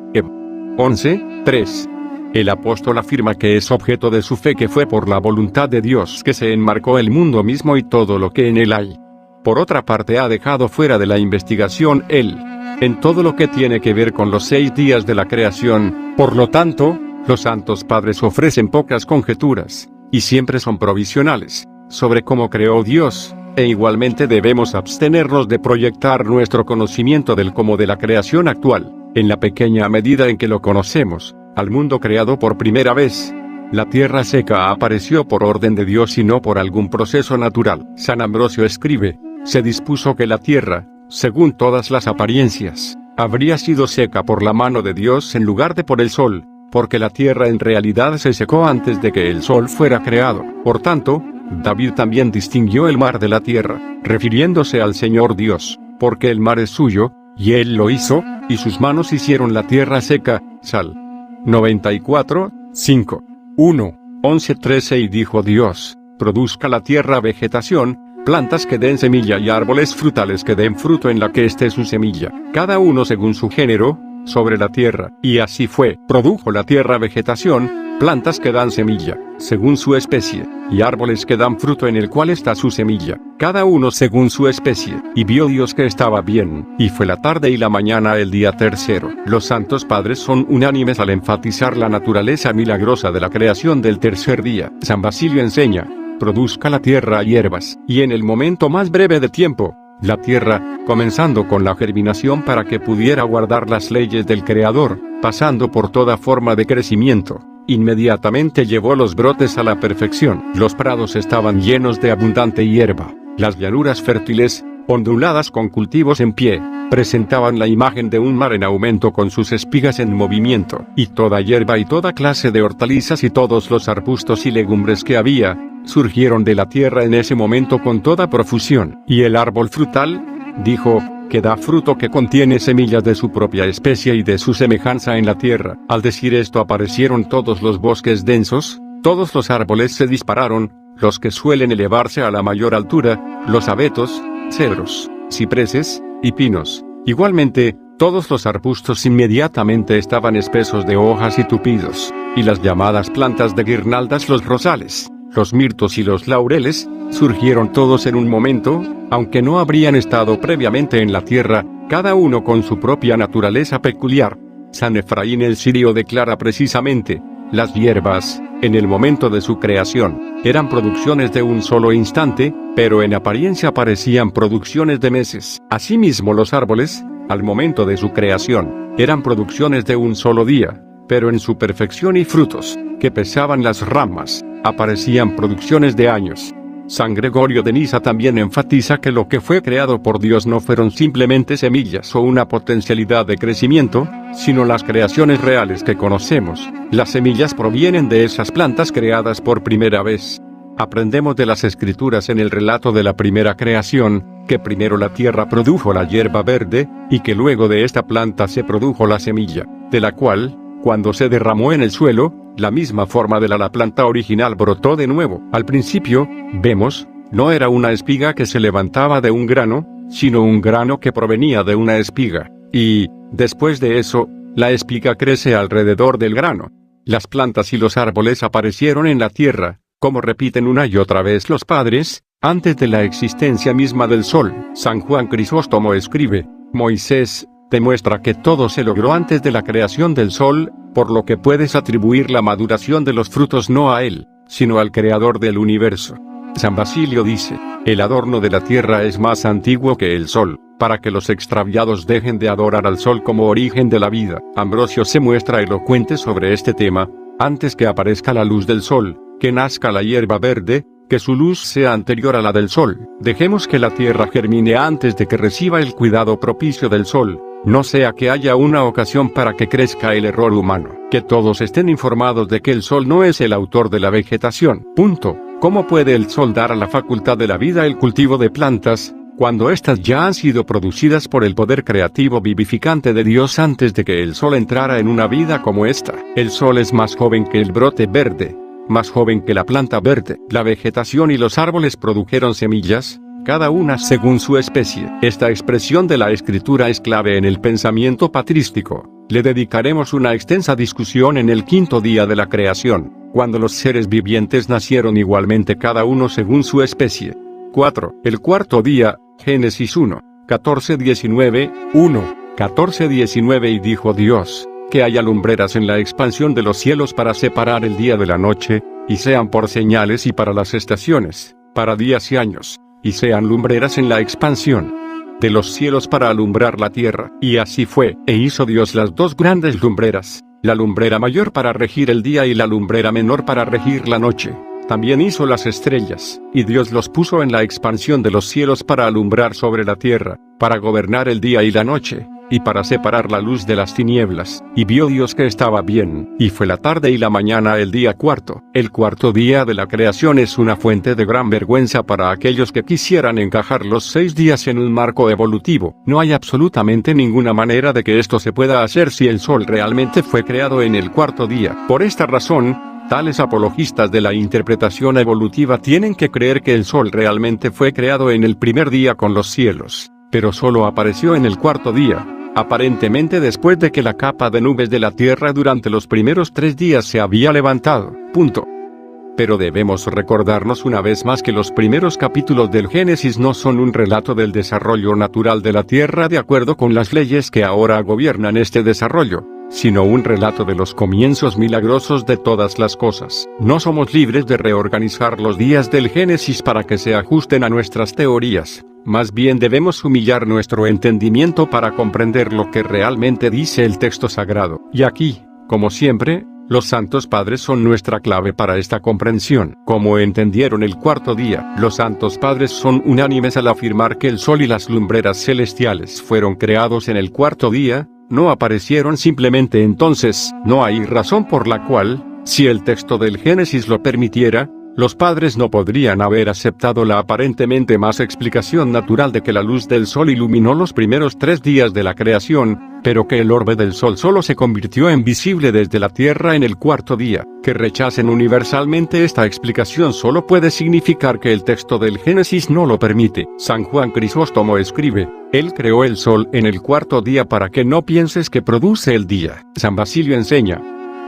Speaker 1: 11:3. El apóstol afirma que es objeto de su fe que fue por la voluntad de Dios que se enmarcó el mundo mismo y todo lo que en él hay. Por otra parte ha dejado fuera de la investigación él, en todo lo que tiene que ver con los 6 días de la creación, por lo tanto, los santos padres ofrecen pocas conjeturas, y siempre son provisionales, sobre cómo creó Dios, e igualmente debemos abstenernos de proyectar nuestro conocimiento del cómo de la creación actual, en la pequeña medida en que lo conocemos, al mundo creado por primera vez. La tierra seca apareció por orden de Dios y no por algún proceso natural. San Ambrosio escribe, se dispuso que la tierra, según todas las apariencias, habría sido seca por la mano de Dios en lugar de por el sol, porque la tierra en realidad se secó antes de que el sol fuera creado. Por tanto, David también distinguió el mar de la tierra, refiriéndose al Señor Dios, porque el mar es suyo, y él lo hizo, y sus manos hicieron la tierra seca. Sal. 94, 5. 1. 11:13 Y dijo Dios, produzca la tierra vegetación, plantas que den semilla y árboles frutales que den fruto en la que esté su semilla, cada uno según su género, sobre la tierra. Y así fue, produjo la tierra vegetación, plantas que dan semilla, según su especie, y árboles que dan fruto en el cual está su semilla, cada uno según su especie. Y vio Dios que estaba bien, y fue la tarde y la mañana el día tercero. Los santos padres son unánimes al enfatizar la naturaleza milagrosa de la creación del tercer día. San Basilio enseña, produzca la tierra hierbas, y en el momento más breve de tiempo, la tierra, comenzando con la germinación para que pudiera guardar las leyes del Creador, pasando por toda forma de crecimiento, inmediatamente llevó los brotes a la perfección. Los prados estaban llenos de abundante hierba, las llanuras fértiles, onduladas con cultivos en pie, presentaban la imagen de un mar en aumento con sus espigas en movimiento, y toda hierba y toda clase de hortalizas y todos los arbustos y legumbres que había, surgieron de la tierra en ese momento con toda profusión. Y el árbol frutal, dijo, que da fruto que contiene semillas de su propia especie y de su semejanza en la tierra. Al decir esto aparecieron todos los bosques densos, todos los árboles se dispararon, los que suelen elevarse a la mayor altura, los abetos, cedros, cipreses, y pinos. Igualmente, todos los arbustos inmediatamente estaban espesos de hojas y tupidos, y las llamadas plantas de guirnaldas, los rosales, los mirtos y los laureles, surgieron todos en un momento, aunque no habrían estado previamente en la tierra, cada uno con su propia naturaleza peculiar. San Efraín el Sirio declara precisamente, las hierbas, en el momento de su creación, eran producciones de un solo instante, pero en apariencia parecían producciones de meses. Asimismo los árboles, al momento de su creación, eran producciones de un solo día, pero en su perfección y frutos, que pesaban las ramas, aparecían producciones de años. San Gregorio de Niza también enfatiza que lo que fue creado por Dios no fueron simplemente semillas o una potencialidad de crecimiento, sino las creaciones reales que conocemos. Las semillas provienen de esas plantas creadas por primera vez. Aprendemos de las Escrituras en el relato de la primera creación, que primero la tierra produjo la hierba verde, y que luego de esta planta se produjo la semilla, de la cual, cuando se derramó en el suelo, la misma forma de la planta original brotó de nuevo. Al principio, vemos, no era una espiga que se levantaba de un grano, sino un grano que provenía de una espiga, y, después de eso, la espiga crece alrededor del grano. Las plantas y los árboles aparecieron en la tierra, como repiten una y otra vez los padres, antes de la existencia misma del sol. San Juan Crisóstomo escribe, Moisés demuestra que todo se logró antes de la creación del sol, por lo que puedes atribuir la maduración de los frutos no a él, sino al creador del universo. San Basilio dice, el adorno de la tierra es más antiguo que el sol, para que los extraviados dejen de adorar al sol como origen de la vida. Ambrosio se muestra elocuente sobre este tema, antes que aparezca la luz del sol, que nazca la hierba verde, que su luz sea anterior a la del sol. Dejemos que la tierra germine antes de que reciba el cuidado propicio del sol, no sea que haya una ocasión para que crezca el error humano. Que todos estén informados de que el sol no es el autor de la vegetación. Punto. ¿Cómo puede el sol dar a la facultad de la vida el cultivo de plantas, cuando éstas ya han sido producidas por el poder creativo vivificante de Dios antes de que el sol entrara en una vida como esta? El sol es más joven que el brote verde, más joven que la planta verde. La vegetación y los árboles produjeron semillas, cada una según su especie. Esta expresión de la Escritura es clave en el pensamiento patrístico. Le dedicaremos una extensa discusión en el quinto día de la creación, cuando los seres vivientes nacieron igualmente cada uno según su especie. 4. El cuarto día, Génesis 1, 14-19, 14-19 Y dijo Dios, que haya lumbreras en la expansión de los cielos para separar el día de la noche, y sean por señales y para las estaciones, para días y años, y sean lumbreras en la expansión de los cielos para alumbrar la tierra. Y así fue, e hizo Dios las dos grandes lumbreras, la lumbrera mayor para regir el día y la lumbrera menor para regir la noche. También hizo las estrellas, y Dios los puso en la expansión de los cielos para alumbrar sobre la tierra, para gobernar el día y la noche, y para separar la luz de las tinieblas. Y vio Dios que estaba bien, y fue la tarde y la mañana el día cuarto. El cuarto día de la creación es una fuente de gran vergüenza para aquellos que quisieran encajar los 6 días en un marco evolutivo. No hay absolutamente ninguna manera de que esto se pueda hacer si el sol realmente fue creado en el cuarto día. Por esta razón, tales apologistas de la interpretación evolutiva tienen que creer que el sol realmente fue creado en el primer día con los cielos, pero solo apareció en el cuarto día, aparentemente después de que la capa de nubes de la tierra durante los primeros 3 días se había levantado. Punto. Pero debemos recordarnos una vez más que los primeros capítulos del Génesis no son un relato del desarrollo natural de la tierra de acuerdo con las leyes que ahora gobiernan este desarrollo, sino un relato de los comienzos milagrosos de todas las cosas. No somos libres de reorganizar los días del Génesis para que se ajusten a nuestras teorías. Más bien debemos humillar nuestro entendimiento para comprender lo que realmente dice el texto sagrado. Y aquí, como siempre, los santos padres son nuestra clave para esta comprensión. Como entendieron el cuarto día, los santos padres son unánimes al afirmar que el sol y las lumbreras celestiales fueron creados en el cuarto día, no aparecieron simplemente entonces. No hay razón por la cual, si el texto del Génesis lo permitiera, los padres no podrían haber aceptado la aparentemente más explicación natural de que la luz del sol iluminó los primeros 3 días de la creación, pero que el orbe del sol solo se convirtió en visible desde la tierra en el cuarto día. Que rechacen universalmente esta explicación solo puede significar que el texto del Génesis no lo permite. San Juan Crisóstomo escribe, Él creó el sol en el cuarto día para que no pienses que produce el día. San Basilio enseña,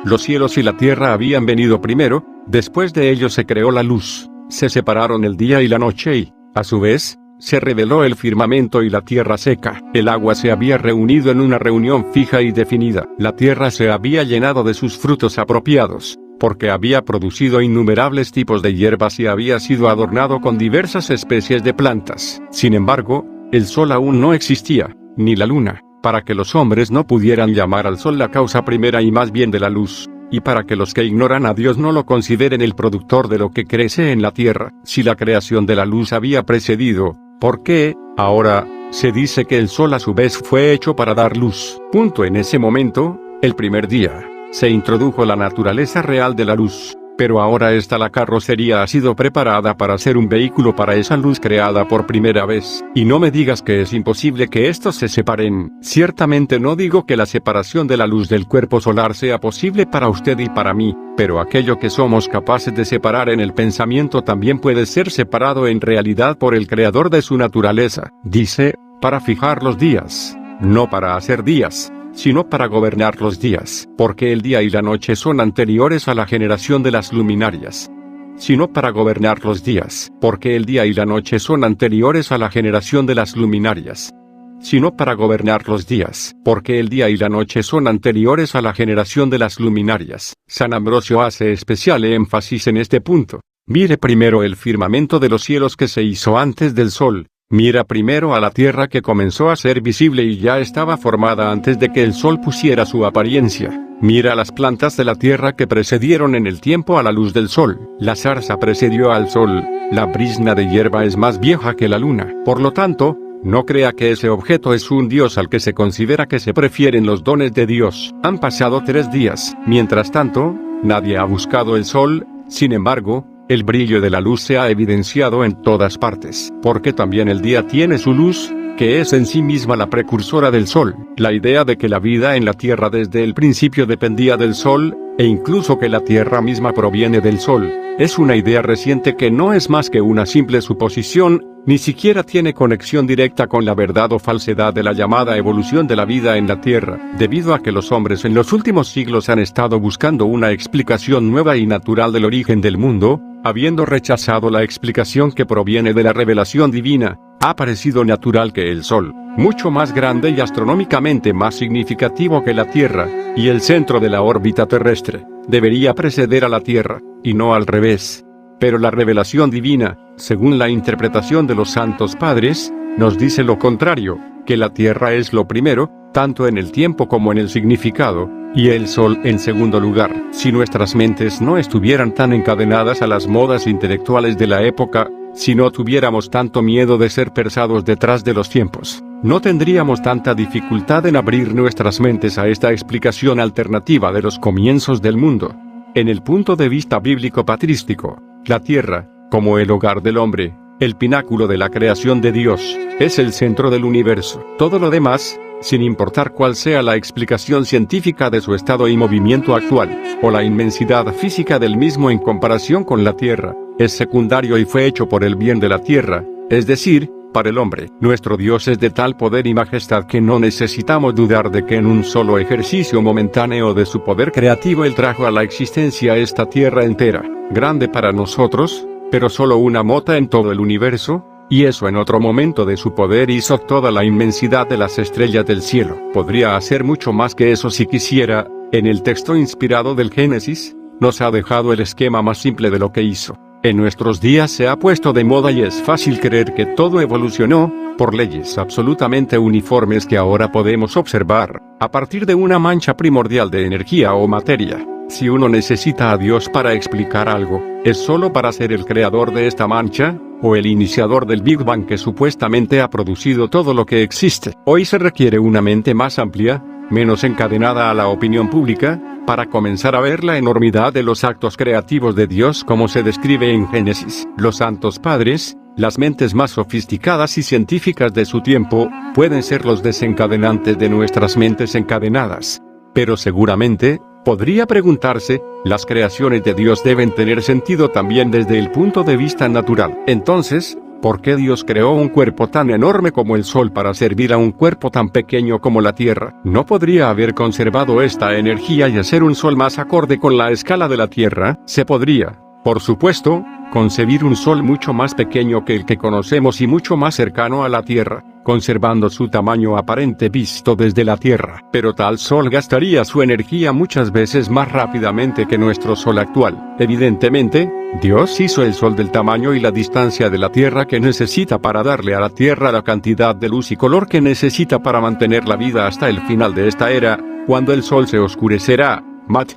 Speaker 1: los cielos y la tierra habían venido primero, después de ello se creó la luz, se separaron el día y la noche y, a su vez, se reveló el firmamento y la tierra seca. El agua se había reunido en una reunión fija y definida. La tierra se había llenado de sus frutos apropiados, porque había producido innumerables tipos de hierbas y había sido adornado con diversas especies de plantas. Sin embargo, el sol aún no existía, ni la luna, para que los hombres no pudieran llamar al sol la causa primera y más bien de la luz, y para que los que ignoran a Dios no lo consideren el productor de lo que crece en la tierra. Si la creación de la luz había precedido, ¿por qué, ahora, se dice que el sol a su vez fue hecho para dar luz? En ese momento, el primer día, se introdujo la naturaleza real de la luz. Pero ahora la carrocería ha sido preparada para ser un vehículo para esa luz creada por primera vez. Y no me digas que es imposible que estos se separen. Ciertamente no digo que la separación de la luz del cuerpo solar sea posible para usted y para mí, pero aquello que somos capaces de separar en el pensamiento también puede ser separado en realidad por el creador de su naturaleza. Dice, para fijar los días, no para hacer días, sino para gobernar los días, porque el día y la noche son anteriores a la generación de las luminarias. Sino para gobernar los días, porque el día y la noche son anteriores a la generación de las luminarias. Sino para gobernar los días, porque el día y la noche son anteriores a la generación de las luminarias. San Ambrosio hace especial énfasis en este punto. Mire primero el firmamento de los cielos que se hizo antes del sol. Mira primero a la tierra que comenzó a ser visible y ya estaba formada antes de que el sol pusiera su apariencia. Mira las plantas de la tierra que precedieron en el tiempo a la luz del sol. La zarza precedió al sol, la brizna de hierba es más vieja que la luna. Por lo tanto, no crea que ese objeto es un Dios al que se considera que se prefieren los dones de Dios. Han pasado 3 días. Mientras tanto, nadie ha buscado el sol, sin embargo, el brillo de la luz se ha evidenciado en todas partes, porque también el día tiene su luz, que es en sí misma la precursora del sol. La idea de que la vida en la tierra desde el principio dependía del sol, e incluso que la tierra misma proviene del sol, es una idea reciente que no es más que una simple suposición, ni siquiera tiene conexión directa con la verdad o falsedad de la llamada evolución de la vida en la tierra, debido a que los hombres en los últimos siglos han estado buscando una explicación nueva y natural del origen del mundo. Habiendo rechazado la explicación que proviene de la revelación divina, ha parecido natural que el Sol, mucho más grande y astronómicamente más significativo que la Tierra, y el centro de la órbita terrestre, debería preceder a la Tierra, y no al revés. Pero la revelación divina, según la interpretación de los santos padres, nos dice lo contrario, que la Tierra es lo primero, tanto en el tiempo como en el significado, y el sol en segundo lugar. Si nuestras mentes no estuvieran tan encadenadas a las modas intelectuales de la época, si no tuviéramos tanto miedo de ser persados detrás de los tiempos, no tendríamos tanta dificultad en abrir nuestras mentes a esta explicación alternativa de los comienzos del mundo. En el punto de vista bíblico patrístico, la tierra, como el hogar del hombre, el pináculo de la creación de Dios, es el centro del universo. Todo lo demás, sin importar cuál sea la explicación científica de su estado y movimiento actual, o la inmensidad física del mismo en comparación con la Tierra, es secundario y fue hecho por el bien de la Tierra, es decir, para el hombre. Nuestro Dios es de tal poder y majestad que no necesitamos dudar de que en un solo ejercicio momentáneo de su poder creativo Él trajo a la existencia esta Tierra entera, grande para nosotros, pero solo una mota en todo el universo, y eso en otro momento de su poder hizo toda la inmensidad de las estrellas del cielo. Podría hacer mucho más que eso si quisiera. En el texto inspirado del Génesis, nos ha dejado el esquema más simple de lo que hizo. En nuestros días se ha puesto de moda y es fácil creer que todo evolucionó, por leyes absolutamente uniformes que ahora podemos observar, a partir de una mancha primordial de energía o materia. Si uno necesita a Dios para explicar algo, ¿es solo para ser el creador de esta mancha, o el iniciador del Big Bang que supuestamente ha producido todo lo que existe? Hoy se requiere una mente más amplia, menos encadenada a la opinión pública, para comenzar a ver la enormidad de los actos creativos de Dios como se describe en Génesis. Los santos padres, las mentes más sofisticadas y científicas de su tiempo, pueden ser los desencadenantes de nuestras mentes encadenadas. Pero seguramente, podría preguntarse, las creaciones de Dios deben tener sentido también desde el punto de vista natural. Entonces, ¿por qué Dios creó un cuerpo tan enorme como el Sol para servir a un cuerpo tan pequeño como la Tierra? ¿No podría haber conservado esta energía y hacer un Sol más acorde con la escala de la Tierra? Se podría, por supuesto, concebir un sol mucho más pequeño que el que conocemos y mucho más cercano a la Tierra, conservando su tamaño aparente visto desde la Tierra. Pero tal sol gastaría su energía muchas veces más rápidamente que nuestro sol actual. Evidentemente, Dios hizo el sol del tamaño y la distancia de la Tierra que necesita para darle a la Tierra la cantidad de luz y color que necesita para mantener la vida hasta el final de esta era, cuando el sol se oscurecerá. Mat.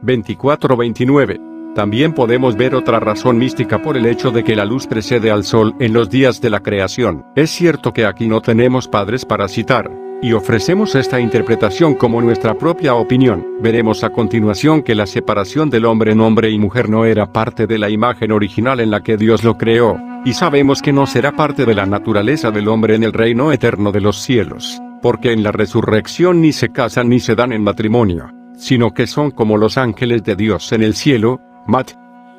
Speaker 1: 24:29. También podemos ver otra razón mística por el hecho de que la luz precede al sol en los días de la creación. Es cierto que aquí no tenemos padres para citar, y ofrecemos esta interpretación como nuestra propia opinión. Veremos a continuación que la separación del hombre en hombre y mujer no era parte de la imagen original en la que Dios lo creó, y sabemos que no será parte de la naturaleza del hombre en el reino eterno de los cielos, porque en la resurrección ni se casan ni se dan en matrimonio, sino que son como los ángeles de Dios en el cielo. Mat.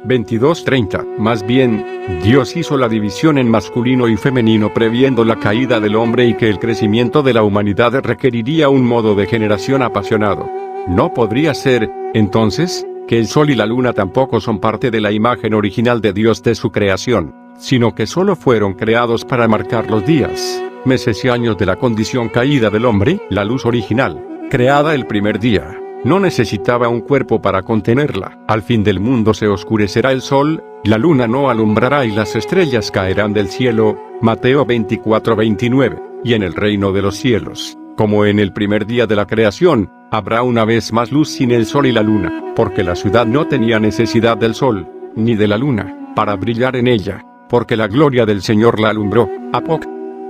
Speaker 1: 22:30. Más bien, Dios hizo la división en masculino y femenino previendo la caída del hombre y que el crecimiento de la humanidad requeriría un modo de generación apasionado. No podría ser, entonces, que el sol y la luna tampoco son parte de la imagen original de Dios de su creación, sino que solo fueron creados para marcar los días, meses y años de la condición caída del hombre. La luz original, creada el primer día, no necesitaba un cuerpo para contenerla. Al fin del mundo se oscurecerá el sol, la luna no alumbrará y las estrellas caerán del cielo. Mateo 24:29. Y en el reino de los cielos, como en el primer día de la creación, habrá una vez más luz sin el sol y la luna, porque la ciudad no tenía necesidad del sol, ni de la luna, para brillar en ella, porque la gloria del Señor la alumbró. Apoc.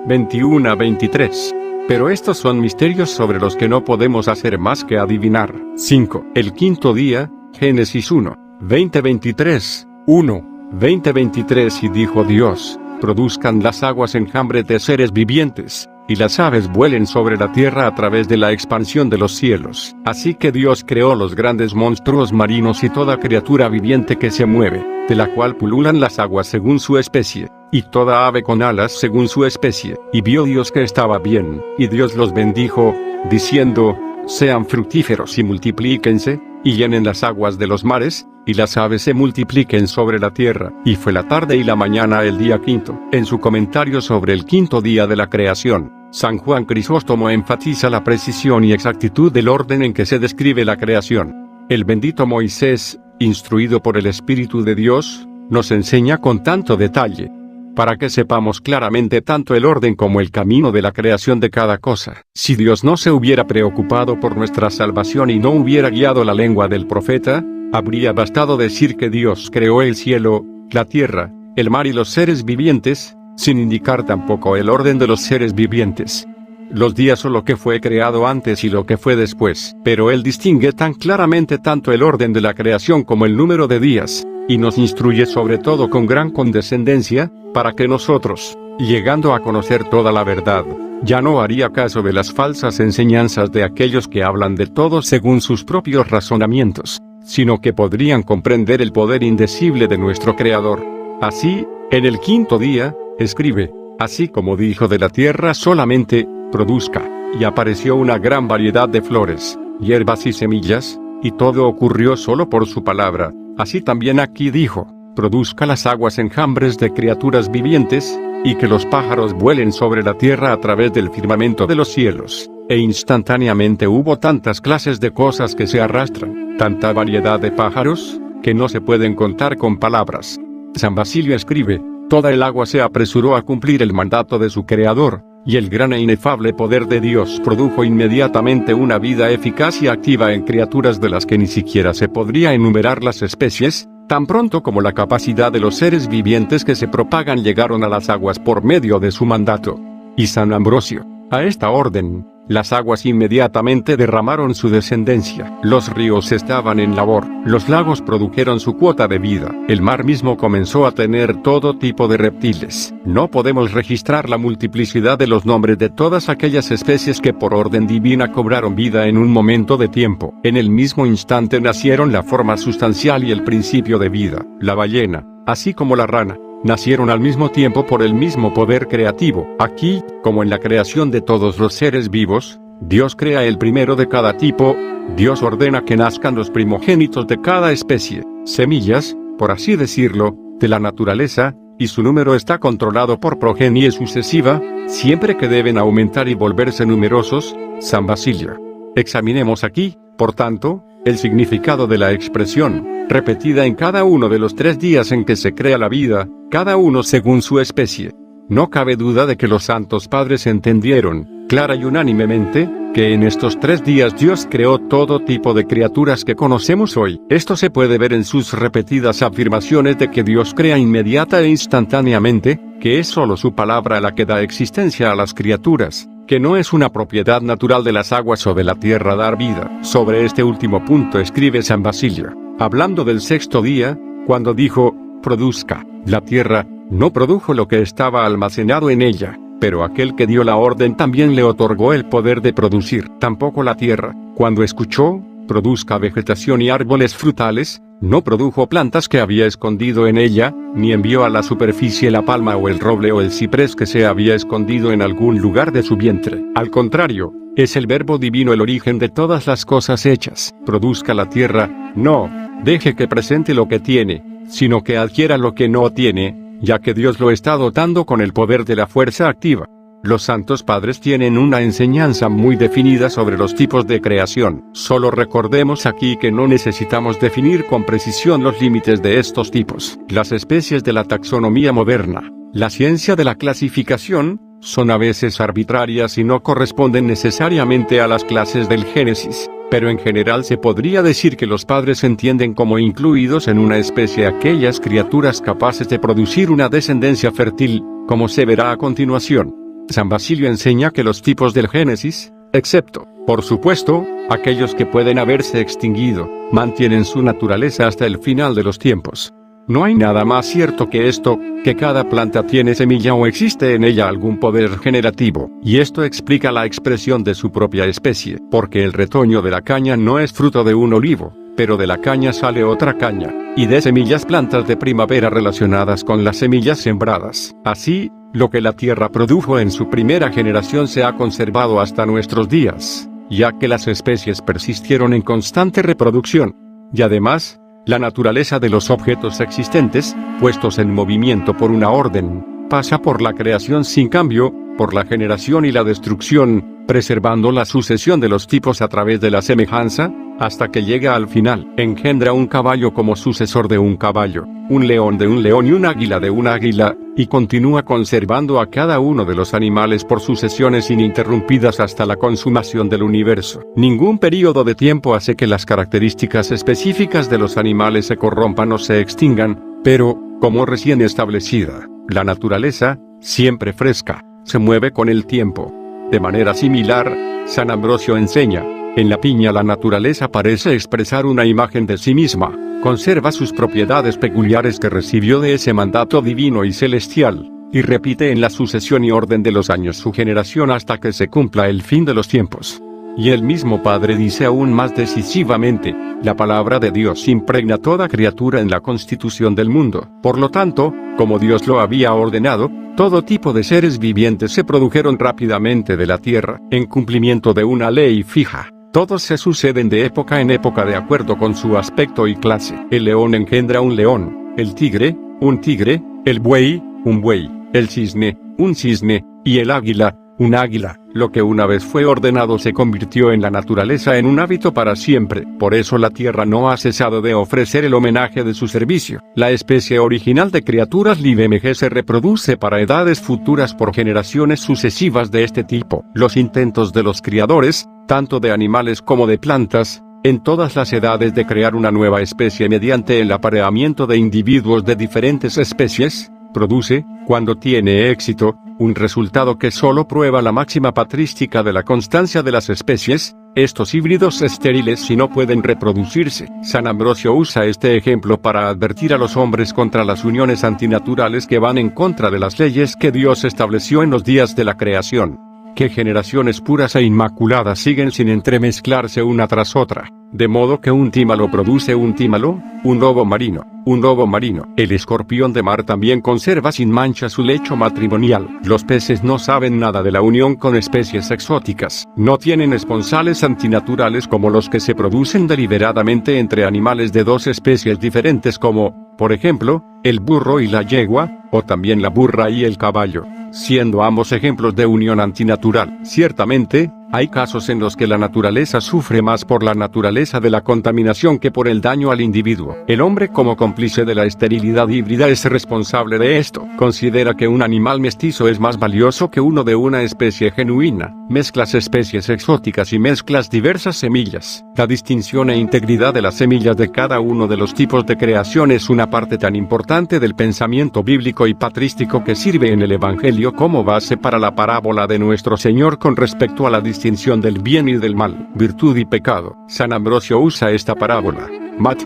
Speaker 1: 21:23. Pero estos son misterios sobre los que no podemos hacer más que adivinar. 5. El quinto día, Génesis 1, 20:23, 20:23. Y dijo Dios: produzcan las aguas enjambres de seres vivientes, y las aves vuelen sobre la tierra a través de la expansión de los cielos. Así que Dios creó los grandes monstruos marinos y toda criatura viviente que se mueve, de la cual pululan las aguas según su especie, y toda ave con alas según su especie. Y vio Dios que estaba bien, y Dios los bendijo, diciendo: sean fructíferos y multiplíquense, y llenen las aguas de los mares, y las aves se multipliquen sobre la tierra. Y fue la tarde y la mañana el día quinto. En su comentario sobre el quinto día de la creación, San Juan Crisóstomo enfatiza la precisión y exactitud del orden en que se describe la creación. El bendito Moisés, instruido por el Espíritu de Dios, nos enseña con tanto detalle, para que sepamos claramente tanto el orden como el camino de la creación de cada cosa. Si Dios no se hubiera preocupado por nuestra salvación y no hubiera guiado la lengua del profeta, habría bastado decir que Dios creó el cielo, la tierra, el mar y los seres vivientes, sin indicar tampoco el orden de los seres vivientes, los días o lo que fue creado antes y lo que fue después. Pero Él distingue tan claramente tanto el orden de la creación como el número de días, y nos instruye sobre todo con gran condescendencia, para que nosotros, llegando a conocer toda la verdad, ya no haría caso de las falsas enseñanzas de aquellos que hablan de todo según sus propios razonamientos, sino que podrían comprender el poder indecible de nuestro Creador. Así, en el quinto día, escribe: así como dijo de la tierra solamente, produzca, y apareció una gran variedad de flores, hierbas y semillas, y todo ocurrió solo por su palabra. Así también aquí dijo: produzca las aguas enjambres de criaturas vivientes, y que los pájaros vuelen sobre la tierra a través del firmamento de los cielos. E instantáneamente hubo tantas clases de cosas que se arrastran, tanta variedad de pájaros, que no se pueden contar con palabras. San Basilio escribe: toda el agua se apresuró a cumplir el mandato de su Creador, y el gran e inefable poder de Dios produjo inmediatamente una vida eficaz y activa en criaturas de las que ni siquiera se podría enumerar las especies, tan pronto como la capacidad de los seres vivientes que se propagan llegaron a las aguas por medio de su mandato. Y San Ambrosio: a esta orden, las aguas inmediatamente derramaron su descendencia. Los ríos estaban en labor, los lagos produjeron su cuota de vida, el mar mismo comenzó a tener todo tipo de reptiles. No podemos registrar la multiplicidad de los nombres de todas aquellas especies que por orden divina cobraron vida en un momento de tiempo. En el mismo instante nacieron la forma sustancial y el principio de vida. La ballena, así como la rana, nacieron al mismo tiempo por el mismo poder creativo. Aquí, como en la creación de todos los seres vivos, Dios crea el primero de cada tipo. Dios ordena que nazcan los primogénitos de cada especie, semillas, por así decirlo, de la naturaleza, y su número está controlado por progenie sucesiva, siempre que deben aumentar y volverse numerosos. San Basilio. Examinemos aquí, por tanto, el significado de la expresión, repetida en cada uno de los 3 días en que se crea la vida, cada uno según su especie. No cabe duda de que los santos padres entendieron, clara y unánimemente, que en estos 3 días Dios creó todo tipo de criaturas que conocemos hoy. Esto se puede ver en sus repetidas afirmaciones de que Dios crea inmediata e instantáneamente, que es solo su palabra la que da existencia a las criaturas, que no es una propiedad natural de las aguas o de la tierra dar vida. Sobre este último punto escribe San Basilio, hablando del 6º día, cuando dijo, produzca. La tierra no produjo lo que estaba almacenado en ella, pero aquel que dio la orden también le otorgó el poder de producir. Tampoco la tierra, cuando escuchó, produzca vegetación y árboles frutales, no produjo plantas que había escondido en ella, ni envió a la superficie la palma o el roble o el ciprés que se había escondido en algún lugar de su vientre. Al contrario, es el Verbo divino el origen de todas las cosas hechas. Produzca la tierra, no deje que presente lo que tiene, sino que adquiera lo que no tiene, ya que Dios lo está dotando con el poder de la fuerza activa. Los santos padres tienen una enseñanza muy definida sobre los tipos de creación. Solo recordemos aquí que no necesitamos definir con precisión los límites de estos tipos. Las especies de la taxonomía moderna, la ciencia de la clasificación, son a veces arbitrarias y no corresponden necesariamente a las clases del Génesis. Pero en general se podría decir que los padres entienden como incluidos en una especie aquellas criaturas capaces de producir una descendencia fértil, como se verá a continuación. San Basilio enseña que los tipos del Génesis, excepto, por supuesto, aquellos que pueden haberse extinguido, mantienen su naturaleza hasta el final de los tiempos. No hay nada más cierto que esto, que cada planta tiene semilla o existe en ella algún poder generativo, y esto explica la expresión de su propia especie, porque el retoño de la caña no es fruto de un olivo, pero de la caña sale otra caña, y de semillas plantas de primavera relacionadas con las semillas sembradas. Así, lo que la tierra produjo en su primera generación se ha conservado hasta nuestros días, ya que las especies persistieron en constante reproducción. Y además, la naturaleza de los objetos existentes, puestos en movimiento por una orden, pasa por la creación sin cambio, por la generación y la destrucción, preservando la sucesión de los tipos a través de la semejanza, hasta que llega al final. Engendra un caballo como sucesor de un caballo, un león de un león y un águila de un águila, y continúa conservando a cada uno de los animales por sucesiones ininterrumpidas hasta la consumación del universo. Ningún período de tiempo hace que las características específicas de los animales se corrompan o se extingan, pero, como recién establecida, la naturaleza, siempre fresca, se mueve con el tiempo. De manera similar, San Ambrosio enseña, en la piña la naturaleza parece expresar una imagen de sí misma, conserva sus propiedades peculiares que recibió de ese mandato divino y celestial, y repite en la sucesión y orden de los años su generación hasta que se cumpla el fin de los tiempos. Y el mismo Padre dice aún más decisivamente, la palabra de Dios impregna toda criatura en la constitución del mundo. Por lo tanto, como Dios lo había ordenado, todo tipo de seres vivientes se produjeron rápidamente de la tierra, en cumplimiento de una ley fija. Todos se suceden de época en época de acuerdo con su aspecto y clase. El león engendra un león, el tigre, un tigre, el buey, un buey, el cisne, un cisne, y el águila, un águila. Lo que una vez fue ordenado se convirtió en la naturaleza en un hábito para siempre. Por eso la tierra no ha cesado de ofrecer el homenaje de su servicio. La especie original de criaturas LibMG se reproduce para edades futuras por generaciones sucesivas de este tipo. Los intentos de los criadores, tanto de animales como de plantas, en todas las edades de crear una nueva especie mediante el apareamiento de individuos de diferentes especies, produce, cuando tiene éxito, un resultado que solo prueba la máxima patrística de la constancia de las especies. Estos híbridos estériles si no pueden reproducirse. San Ambrosio usa este ejemplo para advertir a los hombres contra las uniones antinaturales que van en contra de las leyes que Dios estableció en los días de la creación. Que generaciones puras e inmaculadas siguen sin entremezclarse una tras otra, de modo que un tímalo produce un tímalo, un lobo marino, un lobo marino. El escorpión de mar también conserva sin mancha su lecho matrimonial. Los peces no saben nada de la unión con especies exóticas. No tienen esponsales antinaturales como los que se producen deliberadamente entre animales de dos especies diferentes como, por ejemplo, el burro y la yegua, o también la burra y el caballo, siendo ambos ejemplos de unión antinatural. Ciertamente, hay casos en los que la naturaleza sufre más por la naturaleza de la contaminación que por el daño al individuo. El hombre, como cómplice de la esterilidad híbrida, es responsable de esto. Considera que un animal mestizo es más valioso que uno de una especie genuina. Mezclas especies exóticas y mezclas diversas semillas. La distinción e integridad de las semillas de cada uno de los tipos de creación es una parte tan importante del pensamiento bíblico y patrístico que sirve en el Evangelio como base para la parábola de nuestro Señor con respecto a la distinción del bien y del mal, virtud y pecado. San Ambrosio usa esta parábola, Mat.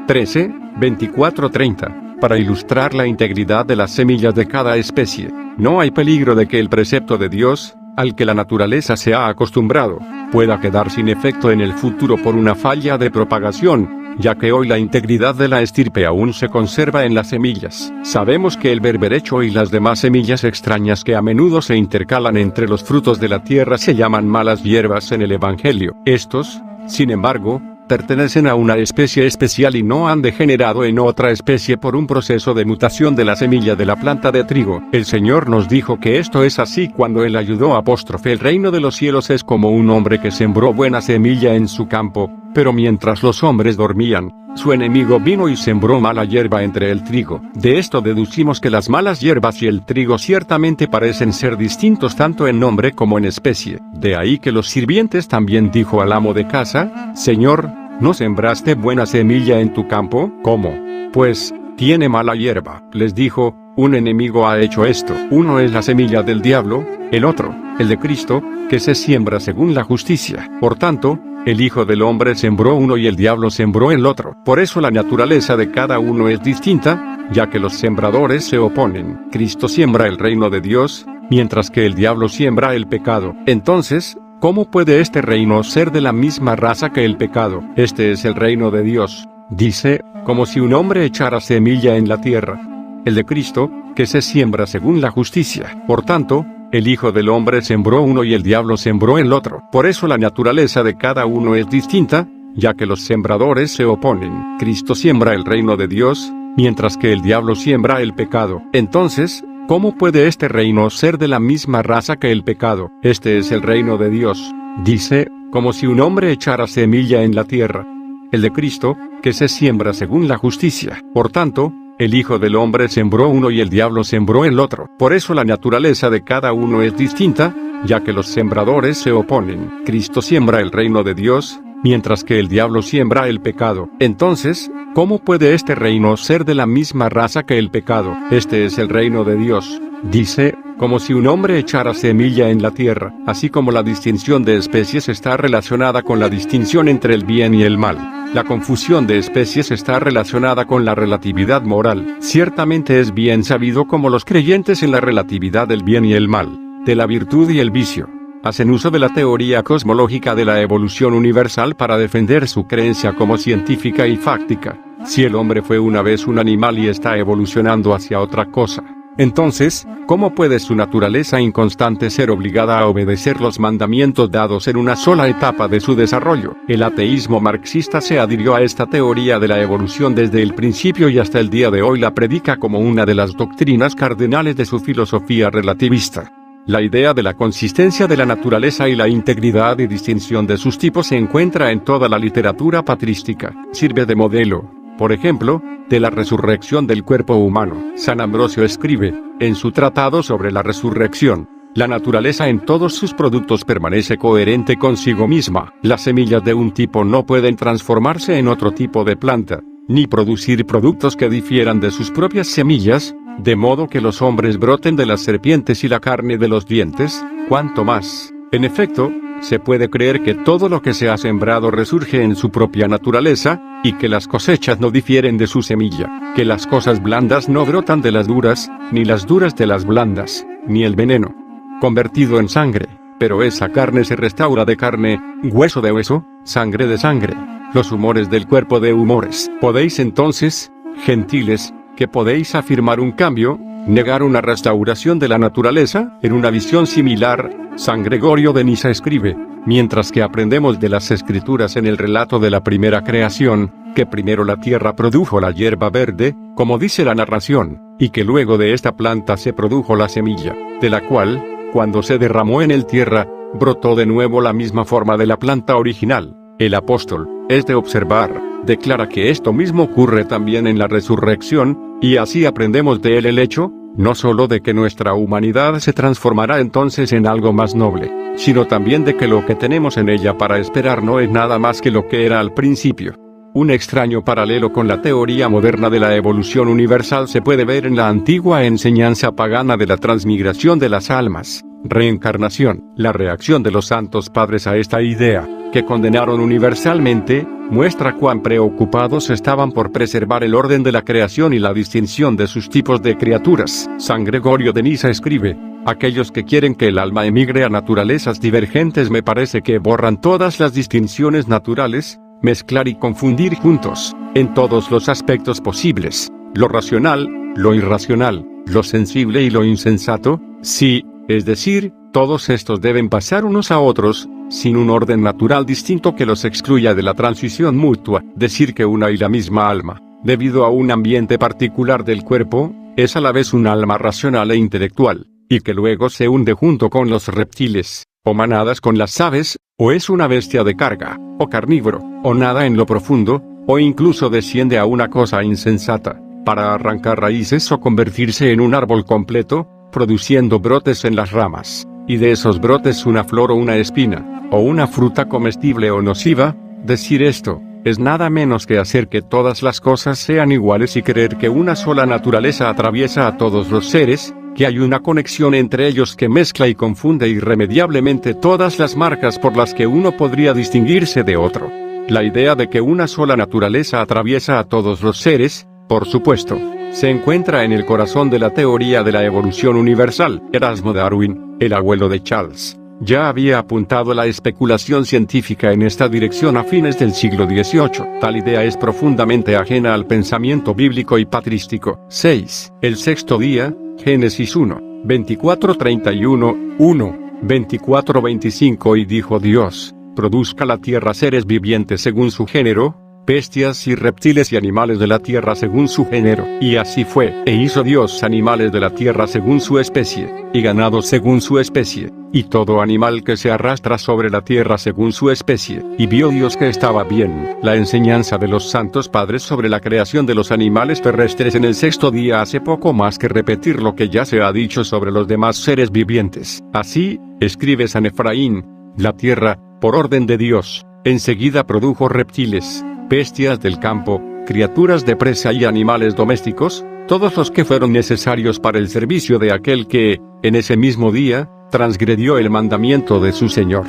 Speaker 1: 13, 24-30, para ilustrar la integridad de las semillas de cada especie. No hay peligro de que el precepto de Dios, al que la naturaleza se ha acostumbrado, pueda quedar sin efecto en el futuro por una falla de propagación, ya que hoy la integridad de la estirpe aún se conserva en las semillas. Sabemos que el berberecho y las demás semillas extrañas que a menudo se intercalan entre los frutos de la tierra se llaman malas hierbas en el Evangelio. Estos, sin embargo, pertenecen a una especie especial y no han degenerado en otra especie por un proceso de mutación de la semilla de la planta de trigo. El Señor nos dijo que esto es así cuando Él ayudó el reino de los cielos es como un hombre que sembró buena semilla en su campo, pero mientras los hombres dormían, su enemigo vino y sembró mala hierba entre el trigo. De esto deducimos que las malas hierbas y el trigo ciertamente parecen ser distintos tanto en nombre como en especie. De ahí que los sirvientes también dijo al amo de casa, Señor, ¿no sembraste buena semilla en tu campo? ¿Cómo? Pues, tiene mala hierba. Les dijo, un enemigo ha hecho esto. Uno es la semilla del diablo, el otro, el de Cristo, que se siembra según la justicia. Por tanto, el Hijo del Hombre sembró uno y el diablo sembró el otro. Por eso la naturaleza de cada uno es distinta, ya que los sembradores se oponen. Cristo siembra el reino de Dios, mientras que el diablo siembra el pecado. Entonces, ¿cómo puede este reino ser de la misma raza que el pecado? Este es el reino de Dios, dice, como si un hombre echara semilla en la tierra. El de Cristo, que se siembra según la justicia. Por tanto, el Hijo del Hombre sembró uno y el diablo sembró el otro. Por eso la naturaleza de cada uno es distinta, ya que los sembradores se oponen. Cristo siembra el reino de Dios, mientras que el diablo siembra el pecado. Entonces, ¿cómo puede este reino ser de la misma raza que el pecado? Este es el reino de Dios, dice, como si un hombre echara semilla en la tierra. El de Cristo, que se siembra según la justicia. Por tanto, el Hijo del Hombre sembró uno y el diablo sembró el otro. Por eso la naturaleza de cada uno es distinta, ya que los sembradores se oponen. Cristo siembra el reino de Dios, mientras que el diablo siembra el pecado. Entonces, ¿cómo puede este reino ser de la misma raza que el pecado? Este es el reino de Dios, dice, como si un hombre echara semilla en la tierra. Así como la distinción de especies está relacionada con la distinción entre el bien y el mal, la confusión de especies está relacionada con la relatividad moral. Ciertamente es bien sabido cómo los creyentes en la relatividad del bien y el mal, de la virtud y el vicio, hacen uso de la teoría cosmológica de la evolución universal para defender su creencia como científica y fáctica. Si el hombre fue una vez un animal y está evolucionando hacia otra cosa, entonces, ¿cómo puede su naturaleza inconstante ser obligada a obedecer los mandamientos dados en una sola etapa de su desarrollo? El ateísmo marxista se adhirió a esta teoría de la evolución desde el principio y hasta el día de hoy la predica como una de las doctrinas cardenales de su filosofía relativista. La idea de la consistencia de la naturaleza y la integridad y distinción de sus tipos se encuentra en toda la literatura patrística. Sirve de modelo, por ejemplo, de la resurrección del cuerpo humano. San Ambrosio escribe, en su tratado sobre la resurrección, la naturaleza en todos sus productos permanece coherente consigo misma. Las semillas de un tipo no pueden transformarse en otro tipo de planta, ni producir productos que difieran de sus propias semillas, de modo que los hombres broten de las serpientes y la carne de los dientes, cuanto más. En efecto, se puede creer que todo lo que se ha sembrado resurge en su propia naturaleza, y que las cosechas no difieren de su semilla, que las cosas blandas no brotan de las duras, ni las duras de las blandas, ni el veneno convertido en sangre, pero esa carne se restaura de carne, hueso de hueso, sangre de sangre, los humores del cuerpo de humores. Podéis entonces, gentiles, que podéis afirmar un cambio, negar una restauración de la naturaleza. En una visión similar, San Gregorio de Nisa escribe, mientras que aprendemos de las Escrituras en el relato de la primera creación, que primero la tierra produjo la hierba verde, como dice la narración, y que luego de esta planta se produjo la semilla, de la cual, cuando se derramó en el tierra, brotó de nuevo la misma forma de la planta original. El apóstol, es de observar, declara que esto mismo ocurre también en la resurrección, y así aprendemos de él el hecho, no solo de que nuestra humanidad se transformará entonces en algo más noble, sino también de que lo que tenemos en ella para esperar no es nada más que lo que era al principio. Un extraño paralelo con la teoría moderna de la evolución universal se puede ver en la antigua enseñanza pagana de la transmigración de las almas, reencarnación. La reacción de los santos padres a esta idea, que condenaron universalmente, muestra cuán preocupados estaban por preservar el orden de la creación y la distinción de sus tipos de criaturas. San Gregorio de Nisa escribe: aquellos que quieren que el alma emigre a naturalezas divergentes me parece que borran todas las distinciones naturales, mezclar y confundir juntos, en todos los aspectos posibles, lo racional, lo irracional, lo sensible y lo insensato, sí, es decir, todos estos deben pasar unos a otros, sin un orden natural distinto que los excluya de la transición mutua. Decir que una y la misma alma, debido a un ambiente particular del cuerpo, es a la vez un alma racional e intelectual, y que luego se hunde junto con los reptiles, o manadas con las aves, o es una bestia de carga, o carnívoro, o nada en lo profundo, o incluso desciende a una cosa insensata, para arrancar raíces o convertirse en un árbol completo, produciendo brotes en las ramas, y de esos brotes una flor o una espina, o una fruta comestible o nociva. Decir esto, es nada menos que hacer que todas las cosas sean iguales y creer que una sola naturaleza atraviesa a todos los seres, que hay una conexión entre ellos que mezcla y confunde irremediablemente todas las marcas por las que uno podría distinguirse de otro. La idea de que una sola naturaleza atraviesa a todos los seres, por supuesto, se encuentra en el corazón de la teoría de la evolución universal. Erasmo Darwin, el abuelo de Charles, ya había apuntado la especulación científica en esta dirección a fines del siglo XVIII. Tal idea es profundamente ajena al pensamiento bíblico y patrístico. 6. El sexto día, Génesis 1, 24-31, 1, 24-25. Y dijo Dios: produzca la tierra seres vivientes según su género, bestias y reptiles y animales de la tierra según su género. Y así fue. E hizo Dios animales de la tierra según su especie, y ganado según su especie, y todo animal que se arrastra sobre la tierra según su especie. Y vio Dios que estaba bien. La enseñanza de los santos padres sobre la creación de los animales terrestres en el sexto día hace poco más que repetir lo que ya se ha dicho sobre los demás seres vivientes. Así, escribe San Efraín, la tierra, por orden de Dios, enseguida produjo reptiles, bestias del campo, criaturas de presa y animales domésticos, todos los que fueron necesarios para el servicio de aquel que, en ese mismo día, transgredió el mandamiento de su Señor.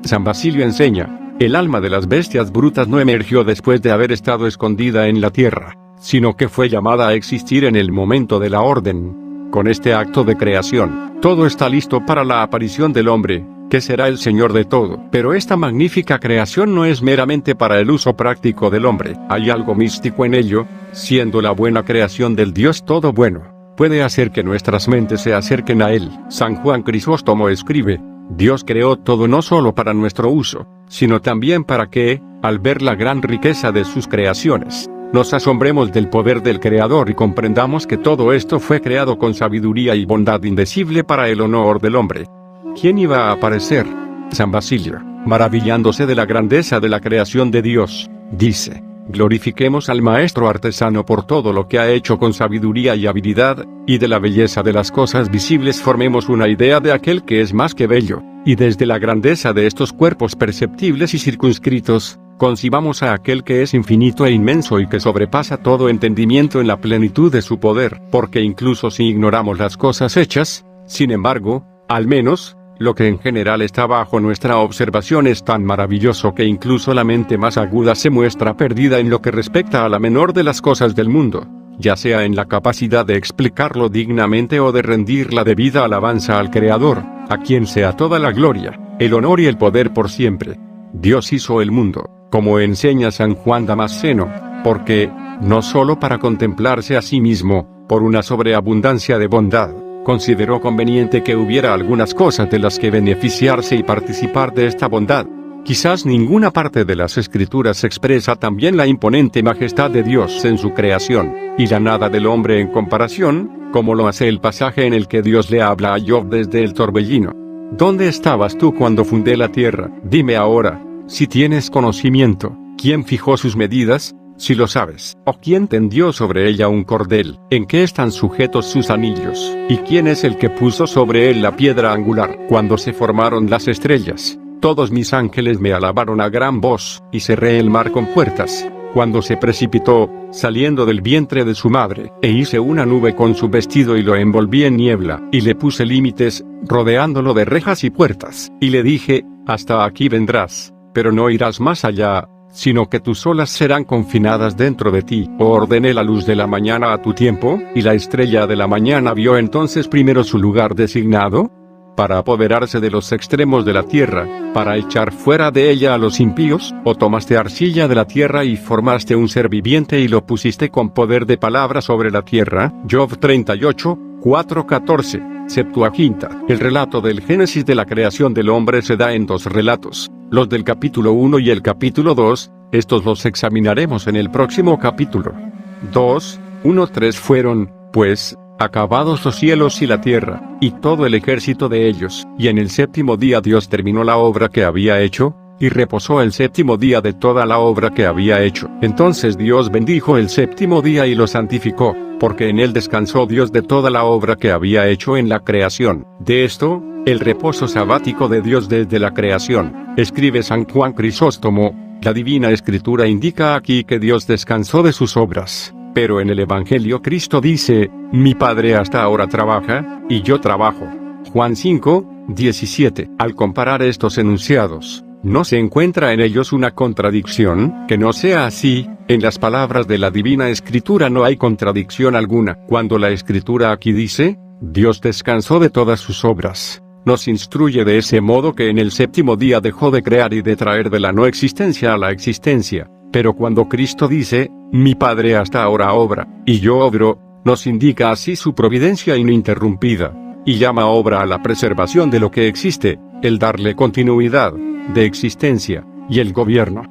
Speaker 1: San Basilio enseña: el alma de las bestias brutas no emergió después de haber estado escondida en la tierra, sino que fue llamada a existir en el momento de la orden. Con este acto de creación, todo está listo para la aparición del hombre, que será el Señor de todo. Pero esta magnífica creación no es meramente para el uso práctico del hombre. Hay algo místico en ello, siendo la buena creación del Dios todo bueno. Puede hacer que nuestras mentes se acerquen a Él. San Juan Crisóstomo escribe: Dios creó todo no solo para nuestro uso, sino también para que, al ver la gran riqueza de sus creaciones, nos asombremos del poder del Creador y comprendamos que todo esto fue creado con sabiduría y bondad indecible para el honor del hombre. ¿Quién iba a aparecer? San Basilio, maravillándose de la grandeza de la creación de Dios, dice: glorifiquemos al maestro artesano por todo lo que ha hecho con sabiduría y habilidad, y de la belleza de las cosas visibles formemos una idea de aquel que es más que bello, y desde la grandeza de estos cuerpos perceptibles y circunscritos, concibamos a aquel que es infinito e inmenso y que sobrepasa todo entendimiento en la plenitud de su poder, porque incluso si ignoramos las cosas hechas, sin embargo, al menos, lo que en general está bajo nuestra observación es tan maravilloso que incluso la mente más aguda se muestra perdida en lo que respecta a la menor de las cosas del mundo, ya sea en la capacidad de explicarlo dignamente o de rendir la debida alabanza al Creador, a quien sea toda la gloria, el honor y el poder por siempre. Dios hizo el mundo, como enseña San Juan Damasceno, porque, no solo para contemplarse a sí mismo, por una sobreabundancia de bondad, consideró conveniente que hubiera algunas cosas de las que beneficiarse y participar de esta bondad. Quizás ninguna parte de las Escrituras expresa también la imponente majestad de Dios en su creación, y la nada del hombre en comparación, como lo hace el pasaje en el que Dios le habla a Job desde el torbellino. ¿Dónde estabas tú cuando fundé la tierra? Dime ahora, si tienes conocimiento. ¿Quién fijó sus medidas? Si lo sabes. ¿O quién tendió sobre ella un cordel? ¿En qué están sujetos sus anillos? ¿Y quién es el que puso sobre él la piedra angular? Cuando se formaron las estrellas, todos mis ángeles me alabaron a gran voz, y cerré el mar con puertas. Cuando se precipitó, saliendo del vientre de su madre, e hice una nube con su vestido y lo envolví en niebla, y le puse límites, rodeándolo de rejas y puertas. Y le dije, hasta aquí vendrás, pero no irás más allá, sino que tus olas serán confinadas dentro de ti. Ordené la luz de la mañana a tu tiempo, y la estrella de la mañana vio entonces primero su lugar designado, para apoderarse de los extremos de la tierra, para echar fuera de ella a los impíos. ¿O tomaste arcilla de la tierra y formaste un ser viviente y lo pusiste con poder de palabra sobre la tierra? Job 38, 4-14. Septuaginta. El relato del Génesis de la creación del hombre se da en dos relatos, los del capítulo 1 y el capítulo 2, estos los examinaremos en el próximo capítulo. 2, 1, 3 fueron, pues, acabados los cielos y la tierra, y todo el ejército de ellos, y en el séptimo día Dios terminó la obra que había hecho, y reposó el séptimo día de toda la obra que había hecho. Entonces Dios bendijo el séptimo día y lo santificó, porque en él descansó Dios de toda la obra que había hecho en la creación. De esto, el reposo sabático de Dios desde la creación. Escribe San Juan Crisóstomo, la Divina Escritura indica aquí que Dios descansó de sus obras. Pero en el Evangelio Cristo dice, mi Padre hasta ahora trabaja, y yo trabajo. Juan 5, 17. Al comparar estos enunciados, ¿no se encuentra en ellos una contradicción? Que no sea así, en las palabras de la Divina Escritura no hay contradicción alguna. Cuando la Escritura aquí dice, Dios descansó de todas sus obras, nos instruye de ese modo que en el séptimo día dejó de crear y de traer de la no existencia a la existencia. Pero cuando Cristo dice, mi Padre hasta ahora obra, y yo obro, nos indica así su providencia ininterrumpida, y llama obra a la preservación de lo que existe, el darle continuidad, de existencia, y el gobierno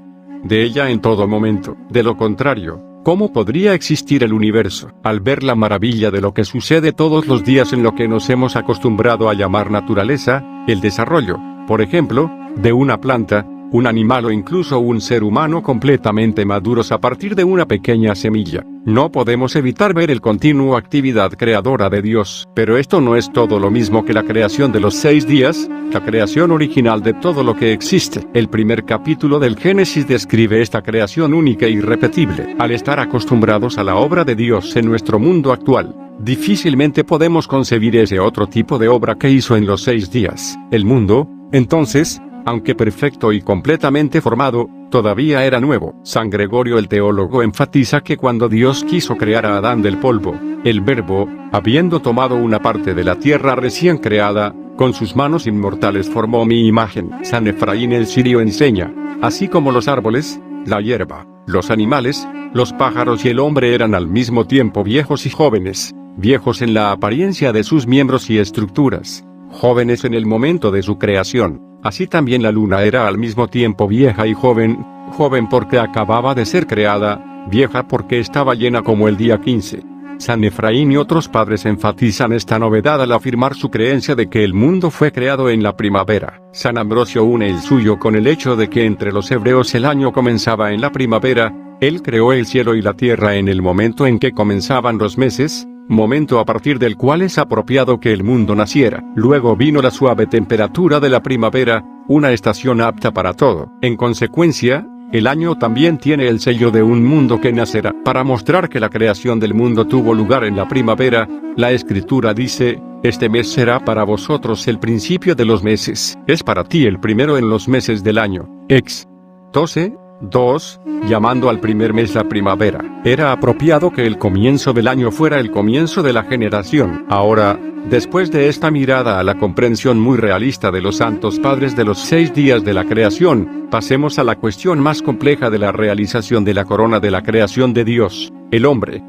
Speaker 1: de ella en todo momento. De lo contrario, ¿cómo podría existir el universo? Al ver la maravilla de lo que sucede todos los días en lo que nos hemos acostumbrado a llamar naturaleza, el desarrollo, por ejemplo, de una planta, un animal o incluso un ser humano completamente maduros a partir de una pequeña semilla, no podemos evitar ver el continuo actividad creadora de Dios. Pero esto no es todo lo mismo que la creación de los 6 días, la creación original de todo lo que existe. El primer capítulo del Génesis describe esta creación única e irrepetible. Al estar acostumbrados a la obra de Dios en nuestro mundo actual, difícilmente podemos concebir ese otro tipo de obra que hizo en los 6 días. El mundo, entonces, aunque perfecto y completamente formado, todavía era nuevo. San Gregorio el teólogo enfatiza que cuando Dios quiso crear a Adán del polvo, el Verbo, habiendo tomado una parte de la tierra recién creada, con sus manos inmortales formó mi imagen. San Efraín el Sirio enseña, así como los árboles, la hierba, los animales, los pájaros y el hombre eran al mismo tiempo viejos y jóvenes, viejos en la apariencia de sus miembros y estructuras, jóvenes en el momento de su creación. Así también la luna era al mismo tiempo vieja y joven, joven porque acababa de ser creada, vieja porque estaba llena como el día 15. San Efraín y otros padres enfatizan esta novedad al afirmar su creencia de que el mundo fue creado en la primavera. San Ambrosio une el suyo con el hecho de que entre los hebreos el año comenzaba en la primavera. Él creó el cielo y la tierra en el momento en que comenzaban los meses, momento a partir del cual es apropiado que el mundo naciera. Luego vino la suave temperatura de la primavera, una estación apta para todo. En consecuencia, el año también tiene el sello de un mundo que nacerá. Para mostrar que la creación del mundo tuvo lugar en la primavera, la Escritura dice, este mes será para vosotros el principio de los meses. Es para ti el primero en los meses del año. Ex. 12. 2. Llamando al primer mes la primavera. Era apropiado que el comienzo del año fuera el comienzo de la generación. Ahora, después de esta mirada a la comprensión muy realista de los santos padres de los 6 días de la creación, pasemos a la cuestión más compleja de la realización de la corona de la creación de Dios, el hombre.